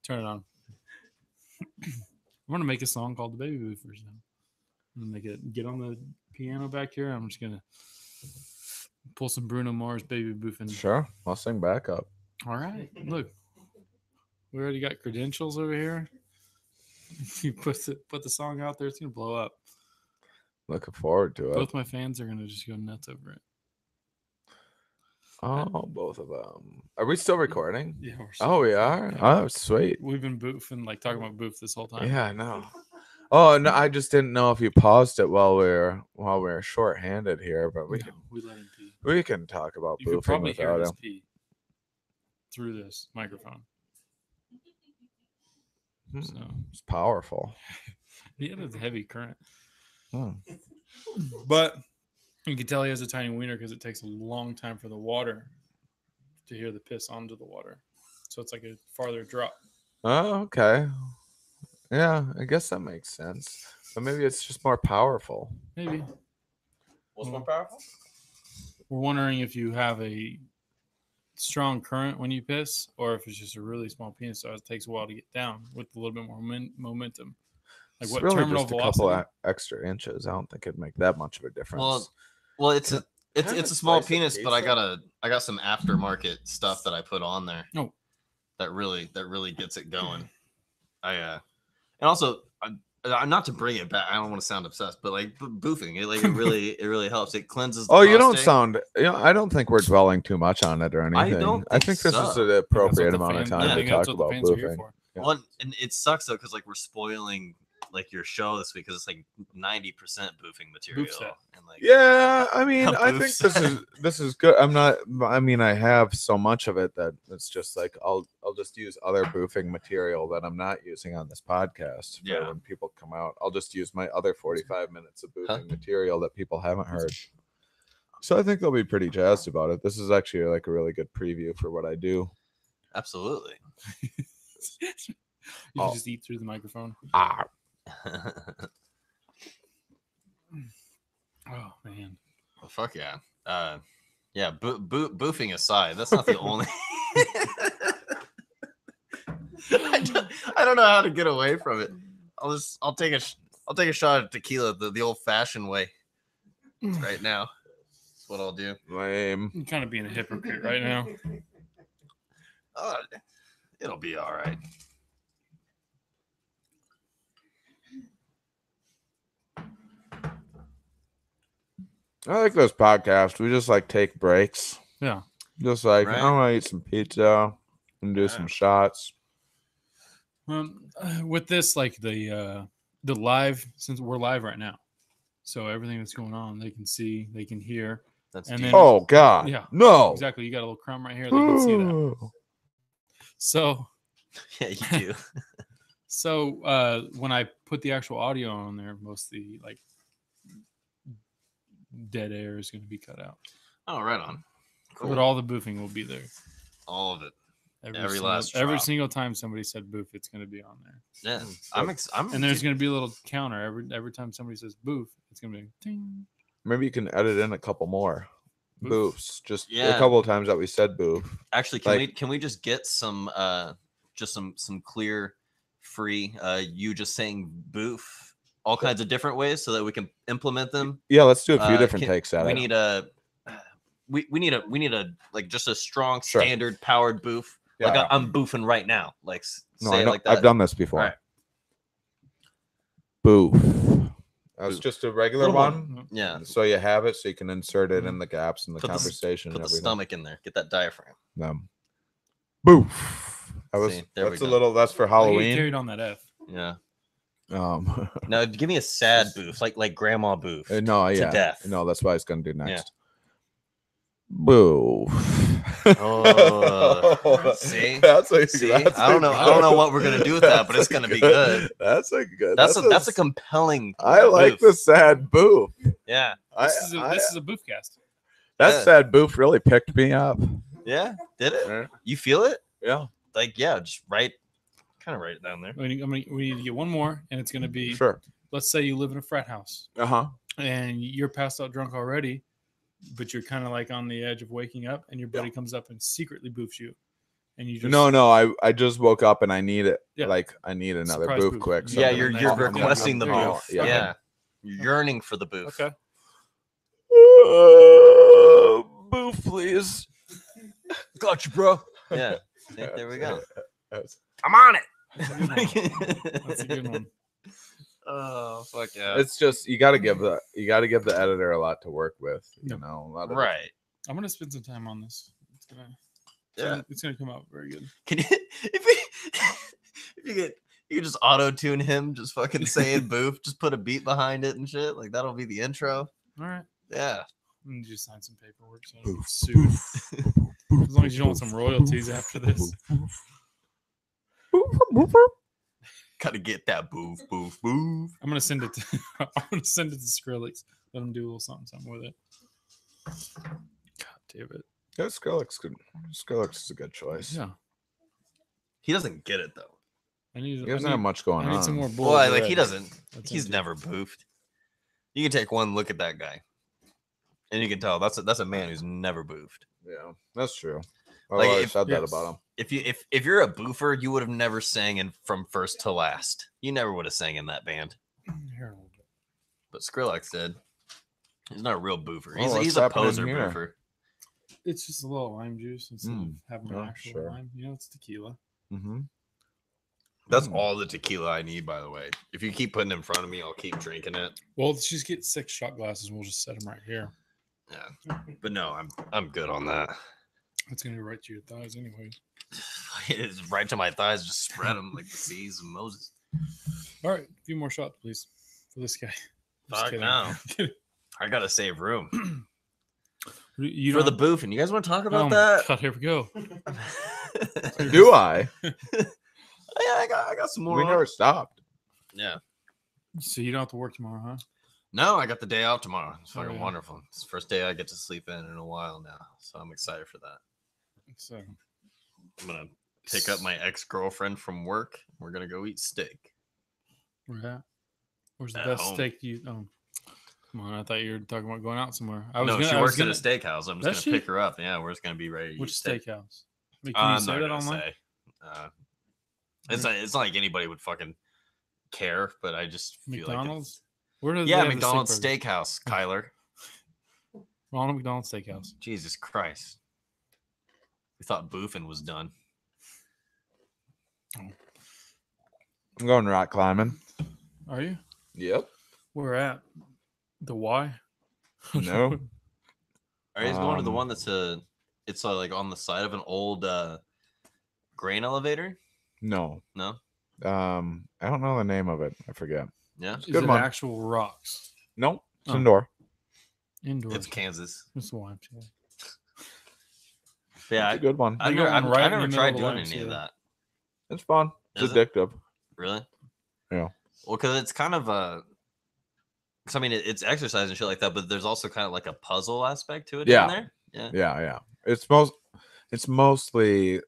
Turn it on. I'm gonna make a song called the Baby Boofers now. I'm gonna make it. Get on the piano back here. I'm just gonna pull some Bruno Mars Baby Boofing. Sure, I'll sing back up. All right. Look, we already got credentials over here. You put the song out there, it's gonna blow up. Looking forward to it. Both my fans are gonna just go nuts over it. Oh, both of them. Are we still recording? Yeah. Oh, we are. Oh, sweet. We've been boofing, like talking about boof this whole time. Yeah, I know. Oh no, I just didn't know if you paused it while we're short-handed here, but we let him pee. we can talk about You could boofing probably hear without his him. pee through this microphone. So It's powerful. he had a heavy current, Hmm. but you can tell he has a tiny wiener because it takes a long time for the water to hear the piss onto the water, so it's like a farther drop. Oh, okay. Yeah, I guess that makes sense. But maybe it's just more powerful. Maybe. What's more powerful? We're wondering if you have a strong current when you piss, or if it's just a really small penis, so it takes a while to get down with a little bit more momentum. Like It's what really terminal just a velocity? couple extra inches. I don't think it'd make that much of a difference. Well, it's a small slice of penis, but pizza? I got some aftermarket stuff that I put on there. Oh. That really gets it going. And also not to bring it back. I don't want to sound obsessed, but like boofing, it really helps. It cleanses. The You don't prostate. sound. I don't think we're dwelling too much on it or anything. I think this is the appropriate amount of time to talk about boofing. Yeah. Well, and it sucks though because like we're spoiling like your show this week because it's like 90% boofing material. And like Yeah, I mean, I think this is good. I have so much of it that it's just like I'll just use other boofing material that I'm not using on this podcast. Yeah. When people come out, I'll just use my other 45 minutes of boofing material that people haven't heard. So I think they'll be pretty jazzed about it. This is actually like a really good preview for what I do. Absolutely. You can just eat through the microphone. Ah. Oh man. Well, fuck yeah. Yeah. Boofing aside, that's not the only. I don't know how to get away from it. I'll take a shot at tequila the old fashioned way right now. That's what I'll do. Lame. I'm kind of being a hypocrite right now. It'll be all right. I like those podcasts. We just like take breaks. Yeah. Just like Right. I want to eat some pizza and do some shots. With this, like the live, since we're live right now, so everything that's going on, they can see, they can hear. That's and deep. then, Oh God! yeah, no, exactly. You got a little crumb right here. They can see that. So Yeah, you do. So when I put the actual audio on there, most of the like dead air is going to be cut out. Oh, right on. Cool. But all the boofing will be there. All of it. Every single time somebody said boof, it's going to be on there. Yeah, and there's going to be a little counter every time somebody says boof. It's going to be ding. Maybe you can edit in a couple more boofs. Just Yeah. a couple of times that we said boof. Actually, can we just get some clear, free you just saying boof all kinds of different ways so that we can implement them? Yeah, let's do a few different takes at it. We need a like just a strong standard powered boof. Yeah. Like I'm boofing right now. Like no, like that. I've done this before. Right. Boof. That was just a regular one. Yeah. So you have it, so you can insert it in the gaps in the conversation. Put the stomach in there. Get that diaphragm. Boof. That's for You Halloween. carried on that F. Yeah. No, give me a sad boof, like grandma boof. No, yeah. To death. No, that's what I was gonna do next. Yeah. Boof. Oh, see, that's I don't know what we're gonna do with that, but it's gonna be good. That's a good. That's a compelling. I like the sad boof. Yeah, this is a boof cast. That sad boof really picked me up. Yeah, did it? Yeah. You feel it? Yeah. Like just write it down there. We need to get one more, and it's gonna be sure. Let's say you live in a frat house. And you're passed out drunk already, but you're kind of like on the edge of waking up, and your buddy comes up and secretly boofs you, and you just I just woke up and I need it. Yeah. Like I need another boof quick. So yeah, you're requesting the boof. Yeah, you're yearning for the boof. Okay. Boof, please. Got you, bro. Yeah, there we go. I'm on it. That's a good one. Oh fuck yeah! It's just you got to give the editor a lot to work with. You know, a lot of I'm gonna spend some time on this. It's gonna come out very good. Can you if you You just auto tune him, just fucking saying boof, just put a beat behind it and shit. Like that'll be the intro. All right. Yeah. And just sign some paperwork. So I don't get sued. As long as you don't want some royalties after this. Gotta get that boof, boof, boof. I'm gonna send it to Skrillex. Let him do a little something with it. God damn it. Yeah, Skrillex is a good choice. Yeah. He doesn't get it though. He doesn't have much going I need on. some more Well, like he doesn't. He's empty. never boofed. You can take one look at that guy, and you can tell that's a man who's never boofed. Yeah, that's true. I've Like, always if- said that about him. If you're a boofer, you would have never sang in from first to last. You never would have sang in that band. Here a little bit. But Skrillex did. He's not a real boofer. Oh, what's He's a happening poser here? boofer. It's just a little lime juice instead of having Oh, an actual sure. lime. You know, it's tequila. Mm-hmm. That's all the tequila I need, by the way. If you keep putting it in front of me, I'll keep drinking it. Well, let's just get 6 shot glasses and we'll just set them right here. Yeah, but no, I'm good on that. It's gonna be right to your thighs, anyway. It's right to my thighs. Just spread them like the seas of Moses. All right, a few more shots, please, for this guy. Just Fuck kidding. no. I gotta save room You for the don't- boof. And you guys want to talk about Oh my that? God, here we go. Do I? Yeah, I got some more. We on. never stopped. Yeah. So you don't have to work tomorrow, huh? No, I got the day off tomorrow. It's Oh, fucking yeah. wonderful. It's the first day I get to sleep in a while now, so I'm excited for that. So I'm gonna pick up my ex-girlfriend from work. We're gonna go eat steak. where at? Where's the At best home. steak you? Oh, come on! I thought you were talking about going out somewhere. She works at a steakhouse. I'm Does just she? gonna pick her up. Yeah, we're just gonna be ready. To Which eat steak. steakhouse? Wait, can you I'm say not that gonna online? say. It's not like anybody would fucking care, but I just feel McDonald's. Where does like they yeah, have the McDonald's steak Steakhouse, Kyler. burger? Ronald McDonald Steakhouse. Jesus Christ. We thought boofing was done. I'm going rock climbing. Are you? Yep. Where at? The Y? No. Are you guys going to the Um, one that's it's like on the side of an old grain elevator? No. No? I don't know the name of it. I forget. Yeah. Is Good it one. actual rocks? Nope. It's Oh. indoor. Indoors. It's Kansas. That's the Y. Yeah, It's a good one. I've You're never, going right I've in never the tried middle of doing the any of YMCA. that. It's fun. It's Is it? addictive. Really? Yeah. Well, because it's kind of because I mean it's exercise and shit like that, but there's also kind of like a puzzle aspect to it. Yeah. In there. Yeah. Yeah. It's mostly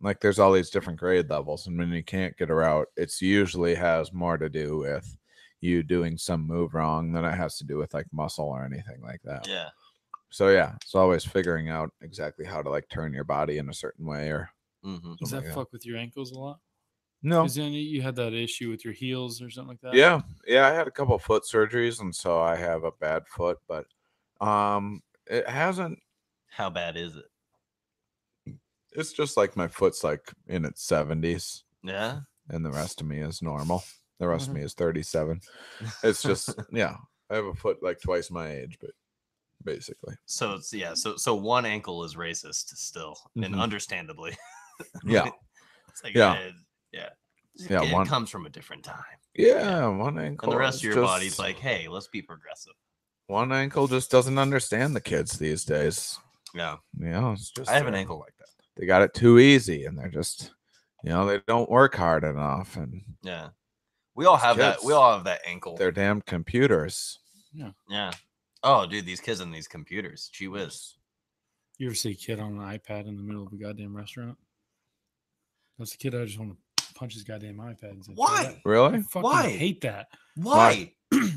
like there's all these different grade levels, and when you can't get her out, it's usually has more to do with you doing some move wrong than it has to do with like muscle or anything like that. Yeah. So yeah, it's always figuring out exactly how to like turn your body in a certain way or Mm-hmm. Does something that like fuck with your ankles a lot? no. Because then you had that issue with your heels or something like that. Yeah, I had a couple foot surgeries, and so I have a bad foot, but it hasn't. How bad is it? It's just like my foot's like in its 70s, Yeah. and the rest of me is normal. The rest Mm-hmm. of me is 37. It's just yeah, I have a foot like twice my age, but basically, So it's so one ankle is racist still, and Mhm. understandably. yeah, It's like, Yeah. yeah. It one- comes from a different time. yeah, one ankle. And the rest of is your just- body's like, hey, let's be progressive. one ankle just doesn't understand the kids these days. Yeah. It's just I have an uh, ankle like that. They got it too easy, and they're just they don't work hard enough, and Yeah. We all have that. Kids. We all have that ankle. they're damn computers. Yeah. Oh, dude, these kids and these computers. Gee whiz. You ever see a kid on an iPad in the middle of a goddamn restaurant? That's a kid I just want to punch his goddamn iPad. And say, Why? I Really? fucking Why? hate that. Why?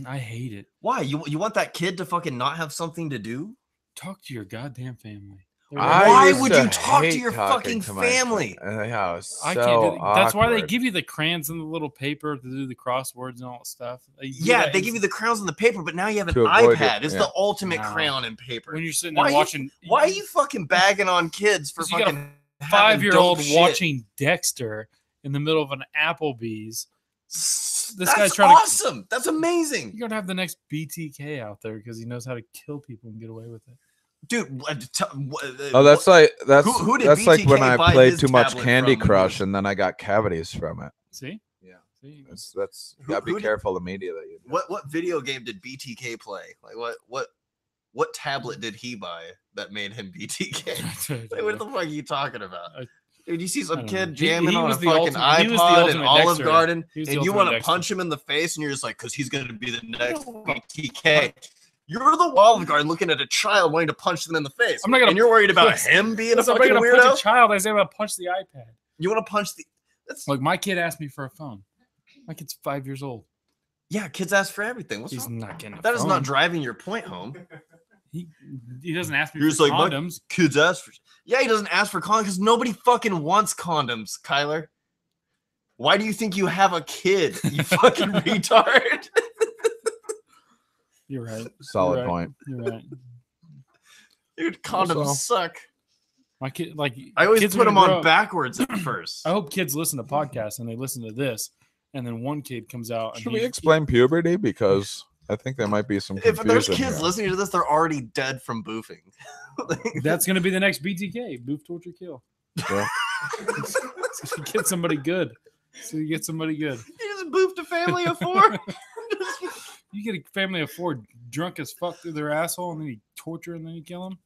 I hate it. Why? You want that kid to fucking not have something to do? Talk to your goddamn family. They're I Why used would to you talk to hate your talking fucking to my family? Yeah, it was I so can't do that. That's why they awkward. give you the crayons and the little paper to do the crosswords and all that stuff. They do Yeah, that they give you the crowns on the paper, but now you have an To avoid iPad. it, It's yeah. the ultimate No. crayon and paper. when you're sitting Why there you- watching. Why are you fucking bagging on kids for 'Cause you got a fucking having 5-year-old dope shit? watching Dexter in the middle of an Applebee's? This That's guy's trying to- awesome. That's amazing. You're gonna have the next BTK out there because he knows how to kill people and get away with it. Dude, that's like who did that's like when BTK I buy played his too much tablet Candy from when he Crush was- and then I got cavities from it. See? Yeah, See? that's you Who- gotta be who did- careful the media that you. what video game did BTK play? Like what tablet did he buy that made him BTK? Like, what the fuck are you talking about? Dude, you see I some don't kid know. jamming He on a was the fucking ultimate- he was the iPod in ultimate Olive Dexter. Garden, He was the and you ultimate want to Dexter. punch him in the face, and you're just like, because he's going to be the next BTK. You're the Olive Garden looking at a child wanting to punch them in the face. I'm not gonna- and you're worried about him being a Listen, I'm fucking not gonna punch weirdo? a child. I say I'm gonna punch the iPad. You want to punch the... That's... Like my kid asked me for a phone. My kid's 5 years old. Yeah, kids ask for everything. What's He's wrong? not getting a That phone. is not driving your point home. He doesn't ask me You're for just like, my condoms. kids ask for... Yeah, he doesn't ask for condoms because nobody fucking wants condoms, Kyler. Why do you think you have a kid, you fucking retard? You're right. Solid You're right. point. You're right. Dude, condoms Also- suck. My kid, like I always kids put are them gonna on grow up- backwards at first. I hope kids listen to podcasts and they listen to this, and then one kid comes out. And Should we explain puberty because I think there might be some If confusion there's kids here. listening to this, they're already dead from boofing. That's going to be the next BTK: boof, torture, kill. Yeah. Get somebody good. So you get somebody good. You just boofed a family of 4. You get a family of 4 drunk as fuck through their asshole, and then you torture and then you kill them.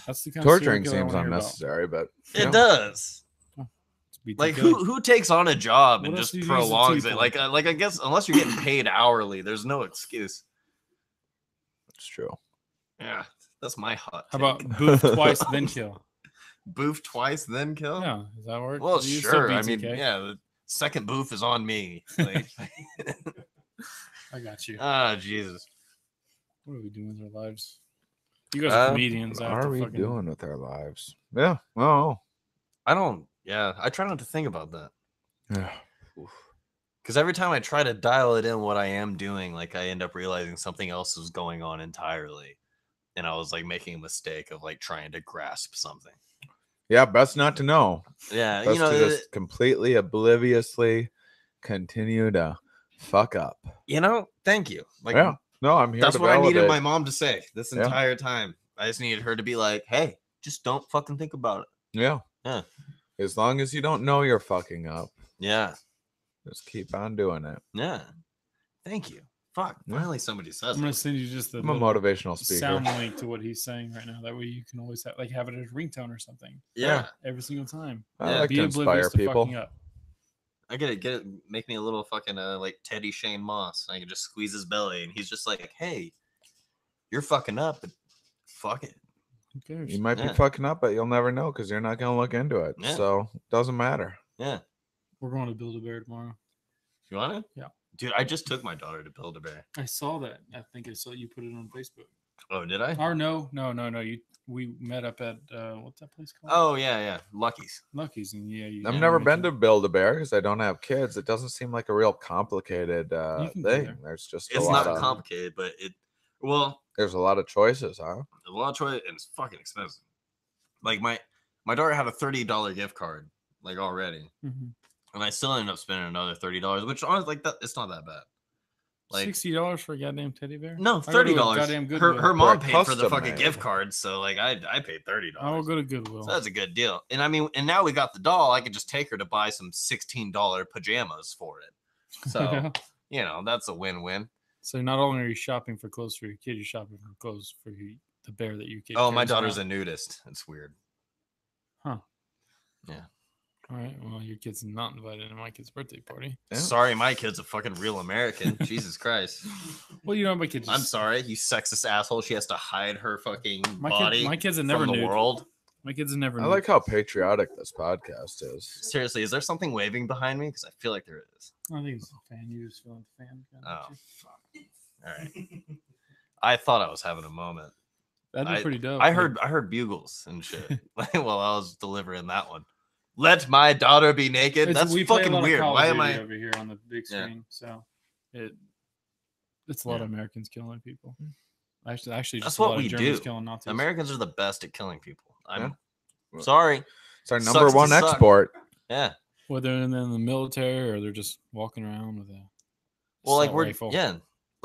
That's the kind Torturing of serial seems killer I wanna hear about. unnecessary, but It does. It's BTK. Like who takes on a job What and else just do you use the prolongs T it? for? Like I guess unless you're getting paid hourly, there's no excuse. it's true. Yeah, that's my hot. How take. about boof twice then kill? Boof twice then kill? Yeah, does that work? Well, Do you still sure. I mean, BTK? yeah, the second boof is on me. Like, I got you. Jesus. What are we doing with our lives? You guys are comedians. What I have to are we fucking- doing with our lives? Yeah. Oh. I don't. Yeah, I try not to think about that. Yeah. Because every time I try to dial it in what I am doing, like I end up realizing something else is going on entirely. And I was like making a mistake of like trying to grasp something. Yeah. Best not to know. Yeah, Best you know, to just completely obliviously continue to fuck up. thank you. Like, Yeah. No, I'm here. that's to what I needed validate. my mom to say this Yeah. entire time. I just needed her to be like, hey, just don't fucking think about it. Yeah. Yeah. As long as you don't know you're fucking up, Yeah. just keep on doing it. Yeah. Thank you. Fuck. Yeah. Finally somebody says I'm gonna it. send you just the I'm a little motivational speaker. sound link to what he's saying right now. That way you can always have it as a ringtone or something Yeah. every single time. I Yeah, like Be to oblivious inspire to people. fucking up. I get it. Make me a little fucking like Teddy Shane Moss. I can just squeeze his belly, and he's just like, "Hey, you're fucking up, but fuck it." Who cares? You might Yeah. be fucking up, but you'll never know because you're not gonna look into it. Yeah. So it doesn't matter. Yeah, We're going to Build-A-Bear tomorrow. you want it? Yeah. Dude, I just took my daughter to Build-A-Bear. I saw that. I think I saw you put it on Facebook. Oh, did I? Or no. We met up at what's that place called? Oh yeah. Lucky's. Lucky's, and yeah. I've never been to Build-A-Bear because I don't have kids. It doesn't seem like a real complicated can go thing. there. There's just It's a not lot of complicated, but there's a lot of choices, huh? a lot of choice, and it's fucking expensive. Like my daughter had a $30 gift card like already, Mhm. and I still ended up spending another $30, which honestly, like that, it's not that bad. Like $60 for a goddamn teddy bear? no, I go to a $30. Goddamn Her Goodwill. mom For a paid for the custom fucking made. gift card, so like I paid $30. I will go to Goodwill. So that's a good deal. And I mean, and now we got the doll. I could just take her to buy some $16 pajamas for it. So that's a win-win. So not only are you shopping for clothes for your kid, you're shopping for clothes for the bear that you kid. Oh, my cares daughter's about. a nudist. It's weird. All right. Well, your kid's not invited to my kid's birthday party. Yeah. Sorry, my kid's a fucking real American. Jesus Christ. Well, you know, my kid. I'm sorry, you sexist asshole. She has to hide her fucking body My kids are never from the nude. world. My kids are never. I nude. like how patriotic this podcast is. Seriously, is there something waving behind me? Because I feel like there is. I think it's a fan. You just feeling the fan. Oh, fuck. All right. I thought I was having a moment. That'd be pretty dope. I heard bugles and shit while I was delivering that one. Let my daughter be naked. That's we play a fucking lot of weird. Call of Why am Duty I? over here on the big Yeah. screen? So it's a lot of Americans killing people. Actually, That's just a lot what of we Germans do. killing Nazis. Americans are the best at killing people. I'm Yeah. sorry. It's our Sucks number to one suck. export. Yeah. Whether they're in the military or they're just walking around with a Well, like assault we're rifle.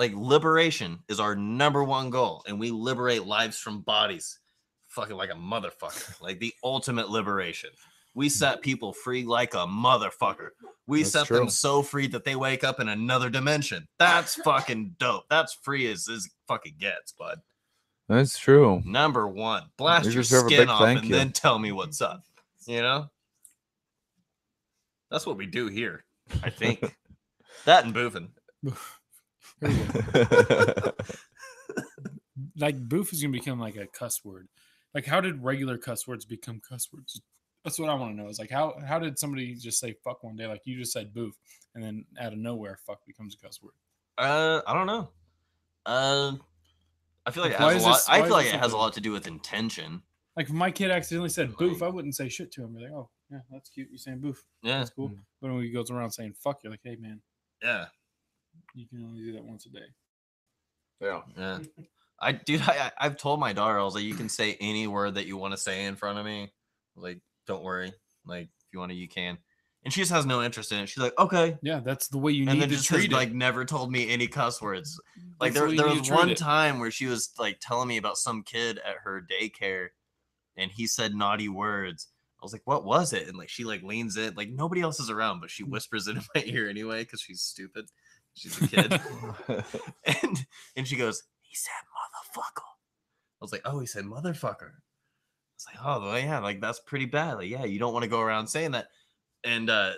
like liberation is our #1 goal, and we liberate lives from bodies, fucking like a motherfucker, like the ultimate liberation. We set people free like a motherfucker. We That's set true. them so free that they wake up in another dimension. That's fucking dope. That's free as fucking gets, bud. That's true. #1, blast You your deserve a skin big off thank and you. then tell me what's up. You know, that's what we do here. I think that and boofing. Like boof is gonna become like a cuss word. Like, how did regular cuss words become cuss words? That's what I want to know. Is like how did somebody just say fuck one day? Like you just said boof, and then out of nowhere, fuck becomes a cuss word. I don't know. I feel like Like, it has a lot. I feel like it has a something- lot to do with intention. Like if my kid accidentally said boof, I wouldn't say shit to him. Be like, oh yeah, that's cute. You're saying boof. Yeah, That's cool. But when he goes around saying fuck, you're like, hey man, yeah, you can only do that once a day. Yeah. I've told my daughter, I was like, you can say any word that you want to say in front of me. Like, don't worry. Like, if you want to, you can. And she just has no interest in it. She's like, okay. Yeah, that's the way you And need then to just treat has, it. like, never told me any cuss words. Like, That's the way there you need was to treat one it. time where she was, like, telling me about some kid at her daycare, and he said naughty words. I was like, what was it? And, like, she, like, leans in. Like, nobody else is around, but she whispers it in my ear anyway because she's stupid. She's a kid. and she goes, he said motherfucker. I was like, oh, he said motherfucker. It's like, oh, well, yeah, like that's pretty bad. Like, yeah, you don't want to go around saying that. And I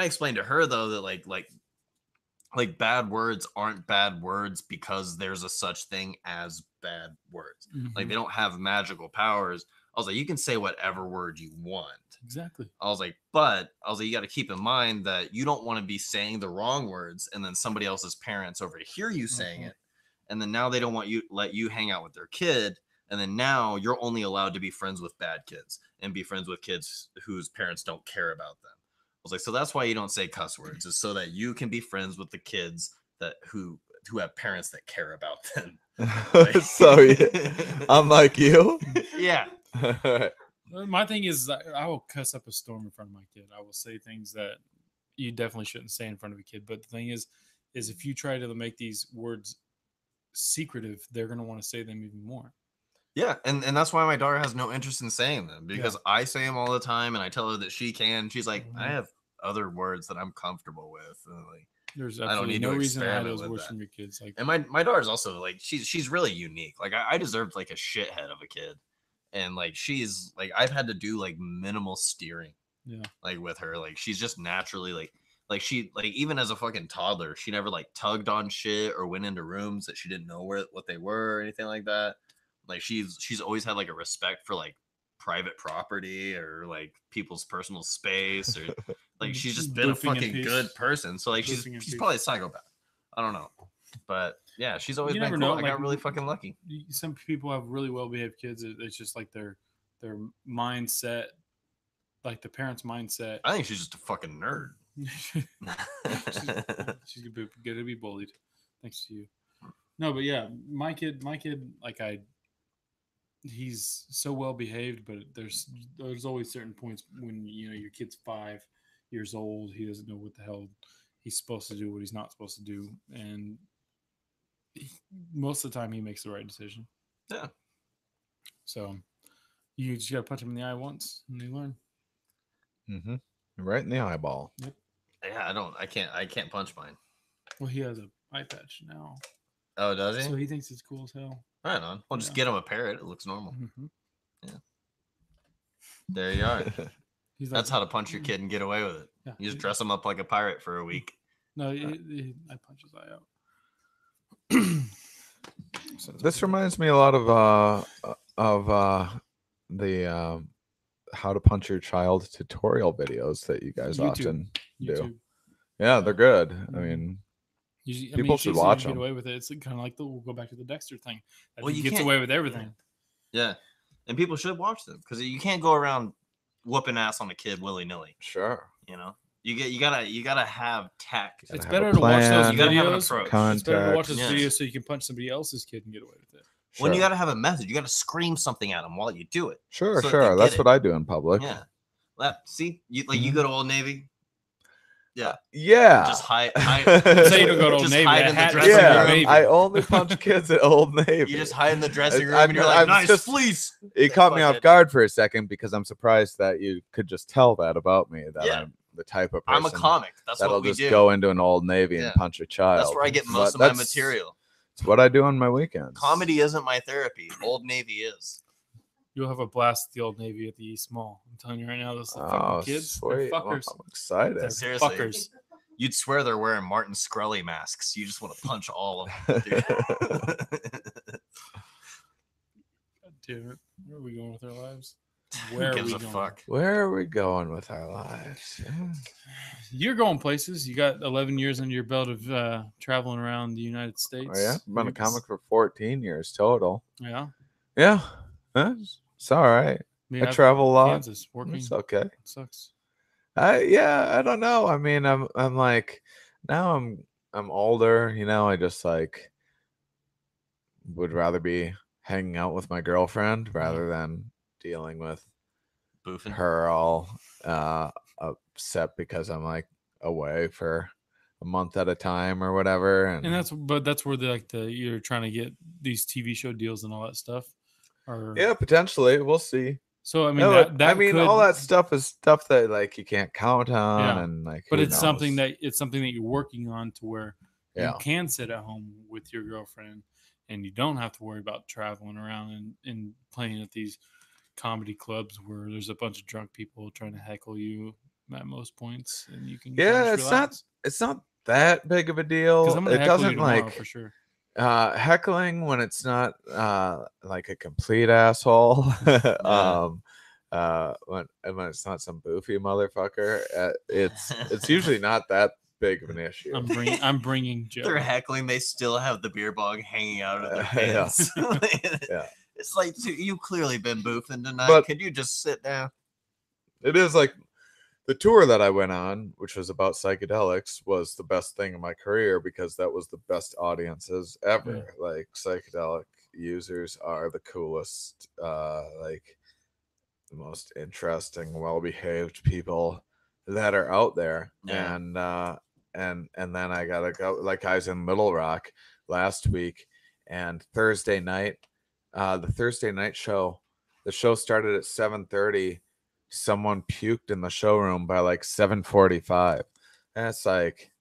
explained to her though that like bad words aren't bad words because there's a such thing as bad words. Like they don't have magical powers. I was like, you can say whatever word you want. Exactly. I was like, you got to keep in mind that you don't want to be saying the wrong words and then somebody else's parents overhear you saying it. And then now they don't want you let you hang out with their kid. And then now you're only allowed to be friends with bad kids and be friends with kids whose parents don't care about them. I was like, so that's why you don't say cuss words, is so that you can be friends with the kids that who have parents that care about them. So unlike you. Yeah. My thing is, I will cuss up a storm in front of my kid. I will say things that you definitely shouldn't say in front of a kid. But the thing is if you try to make these words secretive, they're going to want to say them even more. Yeah, and that's why my daughter has no interest in saying them, because I say them all the time, and I tell her that she can. She's like, I have other words that I'm comfortable with. And like, there's I don't need no to reason to hide experiment those with words that. from your kids. Like, and my daughter's also like she's really unique. Like I deserved like a shithead of a kid, and like she's like I've had to do like minimal steering. Yeah, like with her, like she's just naturally like she like even as a fucking toddler, she never like tugged on shit or went into rooms that she didn't know what they were or anything like that. Like she's always had like a respect for like private property or like people's personal space, or like she's just been a fucking good person. So like she's probably a psychopath. I don't know, but yeah, she's always been cool. I got really fucking lucky. Some people have really well behaved kids. It's just like their mindset, like the parents' mindset. I think she's just a fucking nerd. she's gonna be bullied, thanks to you. No, but yeah, my kid, like he's so well behaved, but there's always certain points when your kid's 5 years old, he doesn't know what the hell he's supposed to do, what he's not supposed to do, and most of the time he makes the right decision. Yeah. So you just gotta punch him in the eye once, and they learn. Right in the eyeball. Yep. Yeah, I can't punch mine. Well, he has an eye patch now. Oh, does he? So he thinks it's cool as hell. Right on. Well, just get him a parrot. It looks normal. Yeah. There you are. That's how to punch your kid and get away with it. Yeah, you just dress him up like a pirate for a week. No, I punch his eye out. So this reminds me a lot of the how to punch your child tutorial videos that you guys often do. Yeah, they're good. I mean, people should watch them. Get away with it. It's kind of like we'll go back to the Dexter thing. Well, he gets away with everything. Yeah, and people should watch them because you can't go around whooping ass on a kid willy nilly. Sure, you gotta have tact. It's better to watch those videos. It's better to watch those videos so you can punch somebody else's kid and get away with it. When you gotta have a message, you gotta scream something at them while you do it. Sure. That's what I do in public. Yeah. You go to Old Navy. Yeah. Just hide. So you don't go to Old just Navy. hide That in the hat dressing doesn't go room. to Navy. I only punch kids at Old Navy. You just hide in the dressing room I'm- and you're like, I'm nice just- fleece. It caught me off guard for a second because I'm surprised that you could just tell that about me, that I'm the type of person I'm a comic. That's that'll what we just do. go into an Old Navy and punch a child. That's where I get most of my material. It's what I do on my weekends. Comedy isn't my therapy. Old Navy is. You'll have a blast at the Old Navy at the East Mall. I'm telling you right now, those fucking kids, they're fuckers. I'm excited. They're Seriously. fuckers. You'd swear they're wearing Martin Scully masks. You just want to punch all of them, dude. God damn it. Where are we going with our lives? Where Who are gives we a going? fuck? Where are we going with our lives? You're going places. You got 11 years under your belt of traveling around the United States. Oh, yeah. I've been a comic for 14 years total. Yeah. Yeah. It's all right. I travel a lot. Kansas working. It's okay. It sucks. I don't know. I mean, I'm like, now I'm older, you know, I just like would rather be hanging out with my girlfriend rather than dealing with Boofing. her all upset because I'm like away for a month at a time or whatever. And that's where you're trying to get these TV show deals and all that stuff. Or yeah, potentially. We'll see. So I mean, all that stuff is stuff that like you can't count on, and like. But it's something that you're working on to where you can sit at home with your girlfriend, and you don't have to worry about traveling around and playing at these comedy clubs where there's a bunch of drunk people trying to heckle you at most points, and you can it's not that big of a deal. It doesn't like for sure. Heckling when it's not like a complete asshole. When it's not some boofy motherfucker, it's usually not that big of an issue. I'm bringing Joe. They're heckling. They still have the beer bong hanging out of their pants. Yeah. It's like, you clearly been boofing tonight. Could you just sit down? It is like the tour that I went on, which was about psychedelics, was the best thing in my career because that was the best audiences ever. Yeah. Like psychedelic users are the coolest, like the most interesting, well-behaved people that are out there. Yeah. And then I gotta go. Like I was in Little Rock last week, and Thursday night, the Thursday night show, the show started at 7:30. Someone puked in the showroom by like 7:45. That's like,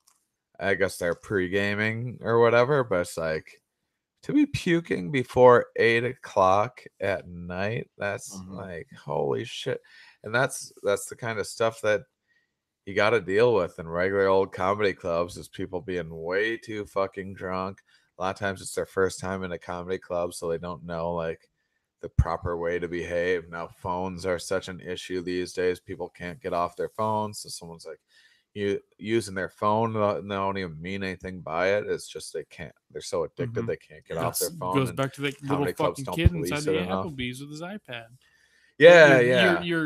I guess they're pre-gaming or whatever, but it's like to be puking before 8:00 at night. That's like, holy shit. And that's the kind of stuff that you got to deal with in regular old comedy clubs, is people being way too fucking drunk. A lot of times it's their first time in a comedy club, so they don't know like the proper way to behave. Now phones are such an issue these days. People can't get off their phones. So someone's like using their phone, they don't even mean anything by it. It's just they're so addicted they can't get off their phone. Goes back to the little fucking kid inside the Applebee's with his iPad.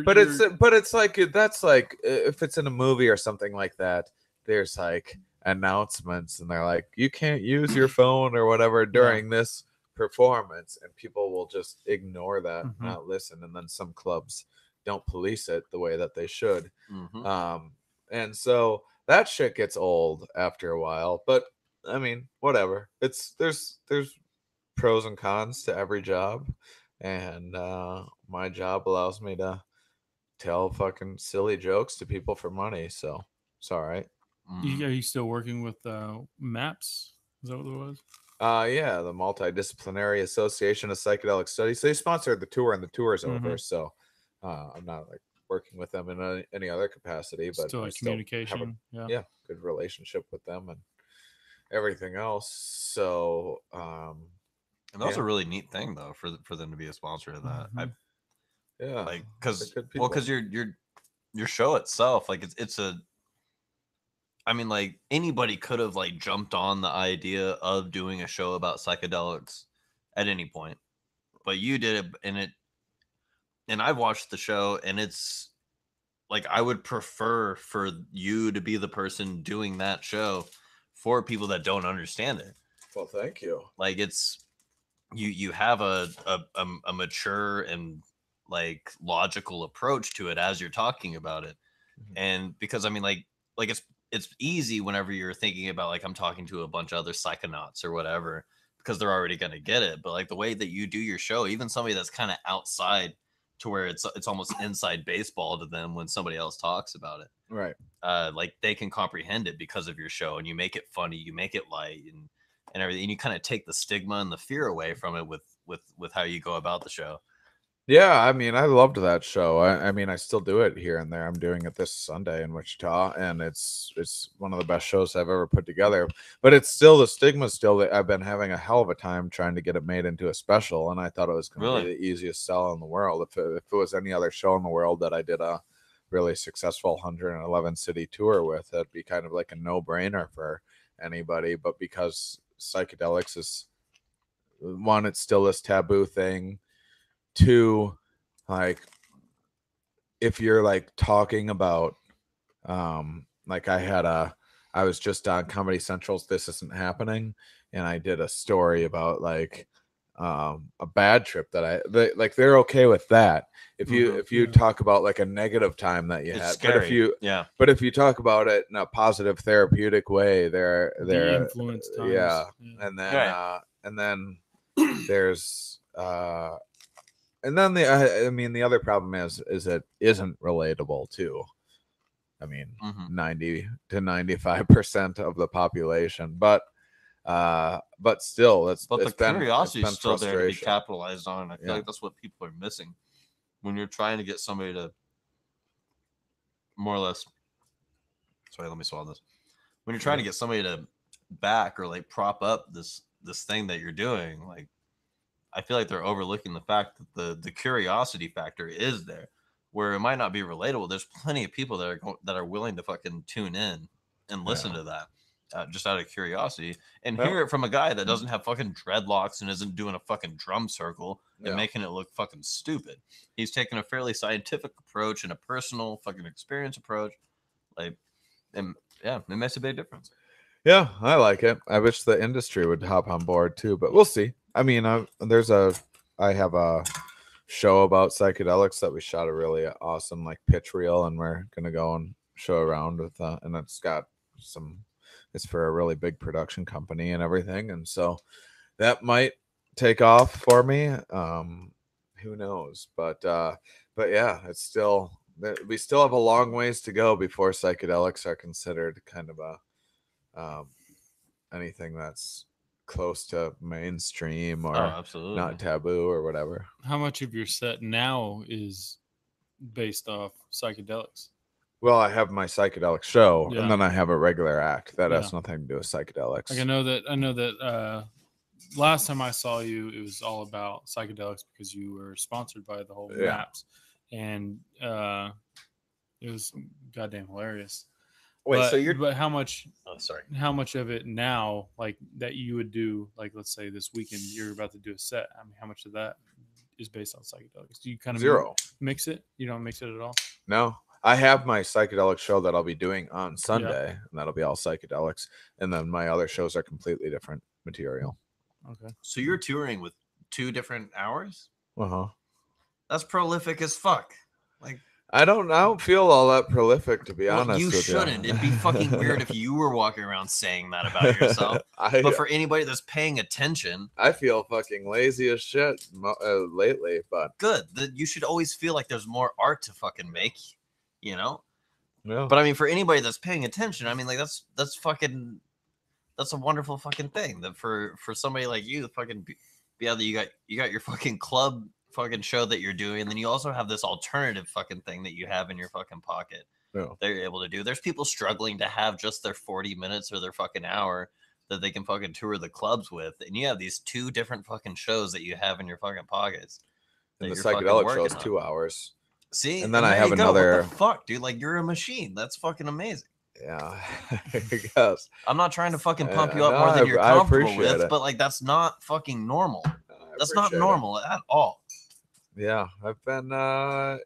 But it's like, that's like if it's in a movie or something like that, there's like announcements and they're like, you can't use your phone or whatever during this performance, and people will just ignore that, not listen, and then some clubs don't police it the way that they should. And so that shit gets old after a while, but I mean, whatever. There's pros and cons to every job, and my job allows me to tell fucking silly jokes to people for money, so it's all right. Are you still working with MAPS? Is that what it was? Yeah, the Multidisciplinary Association of Psychedelic Studies. They sponsored the tour, and the tour is over, so I'm not like working with them in any other capacity, but still like communication. Have a good relationship with them and everything else. So, and that's a really neat thing, though, for them to be a sponsor of that. Because your show itself, like it's a. I mean, like anybody could have like jumped on the idea of doing a show about psychedelics at any point, but you did it, and I've watched the show, and it's like I would prefer for you to be the person doing that show for people that don't understand it. Well, thank you. Like it's you have a mature and like logical approach to it as you're talking about it, and because I mean like it's it's easy whenever you're thinking about like I'm talking to a bunch of other psychonauts or whatever because they're already gonna get it. But like the way that you do your show, even somebody that's kind of outside to where it's almost inside baseball to them when somebody else talks about it. Right. Like they can comprehend it because of your show, and you make it funny, you make it light, and everything. And you kind of take the stigma and the fear away from it with how you go about the show. Yeah, I mean, I loved that show. I mean, I still do it here and there. I'm doing it this Sunday in Wichita, and it's one of the best shows I've ever put together. But it's still the stigma. Still, that I've been having a hell of a time trying to get it made into a special, and I thought it was going to be the easiest sell in the world. If it was any other show in the world that I did a really successful 111 city tour with, it'd be kind of like a no-brainer for anybody. But because psychedelics is one, it's still this taboo thing. Two, like if you're like talking about like I was just on Comedy Central's This Isn't Happening, and I did a story about like a bad trip that they're okay with that if you talk about like a negative time that you had. Scary. But if you talk about it in a positive therapeutic way, they're influence times. And then there's and then the other problem is it isn't relatable to, I mean, 90 to 95% of the population, but still, the curiosity is still there to be capitalized on. I feel like that's what people are missing when you're trying to get somebody to more or less. Sorry, let me swallow this. When you're trying to get somebody to back or like prop up this thing that you're doing, like. I feel like they're overlooking the fact that the curiosity factor is there, where it might not be relatable. There's plenty of people that are willing to fucking tune in and listen to that just out of curiosity and hear it from a guy that doesn't have fucking dreadlocks and isn't doing a fucking drum circle and making it look fucking stupid. He's taking a fairly scientific approach and a personal fucking experience approach. Like, and it makes a big difference. Yeah, I like it. I wish the industry would hop on board too, but we'll see. I mean, I have a show about psychedelics that we shot a really awesome like pitch reel, and we're gonna go and show around with and it's for a really big production company and everything, and so that might take off for me. Who knows? But yeah, it's still, we still have a long ways to go before psychedelics are considered kind of a anything that's close to mainstream or not taboo or whatever. How much of your set now is based off psychedelics? Well, I have my psychedelic show, and then I have a regular act that has nothing to do with psychedelics. Like I know that last time I saw you, it was all about psychedelics because you were sponsored by the whole Maps, and it was goddamn hilarious. Wait, but how much? Oh, sorry. How much of it now, like that you would do, like let's say this weekend you're about to do a set. I mean, how much of that is based on psychedelics? Do you kind of zero mix it? You don't mix it at all? No, I have my psychedelic show that I'll be doing on Sunday, and that'll be all psychedelics. And then my other shows are completely different material. Okay. So you're touring with 2 different hours? That's prolific as fuck. Like. I don't feel all that prolific, to be honest. You shouldn't. It'd be fucking weird if you were walking around saying that about yourself. But for anybody that's paying attention, I feel fucking lazy as shit lately. But good. You should always feel like there's more art to fucking make. You know. Yeah. But I mean, for anybody that's paying attention, I mean, like that's a wonderful fucking thing. That for somebody like you, fucking you got your fucking club. Fucking show that you're doing, and then you also have this alternative fucking thing that you have in your fucking pocket that you're able to do. There's people struggling to have just their 40 minutes or their fucking hour that they can fucking tour the clubs with, and you have these 2 different fucking shows that you have in your fucking pockets. And the psychedelic show is 2 hours. See, and then I have another. What the fuck, dude? Like, you're a machine. That's fucking amazing. Yeah, I guess. I'm not trying to fucking pump you up more than you're comfortable with, but like that's not fucking normal. That's not normal at all. Yeah, I've been I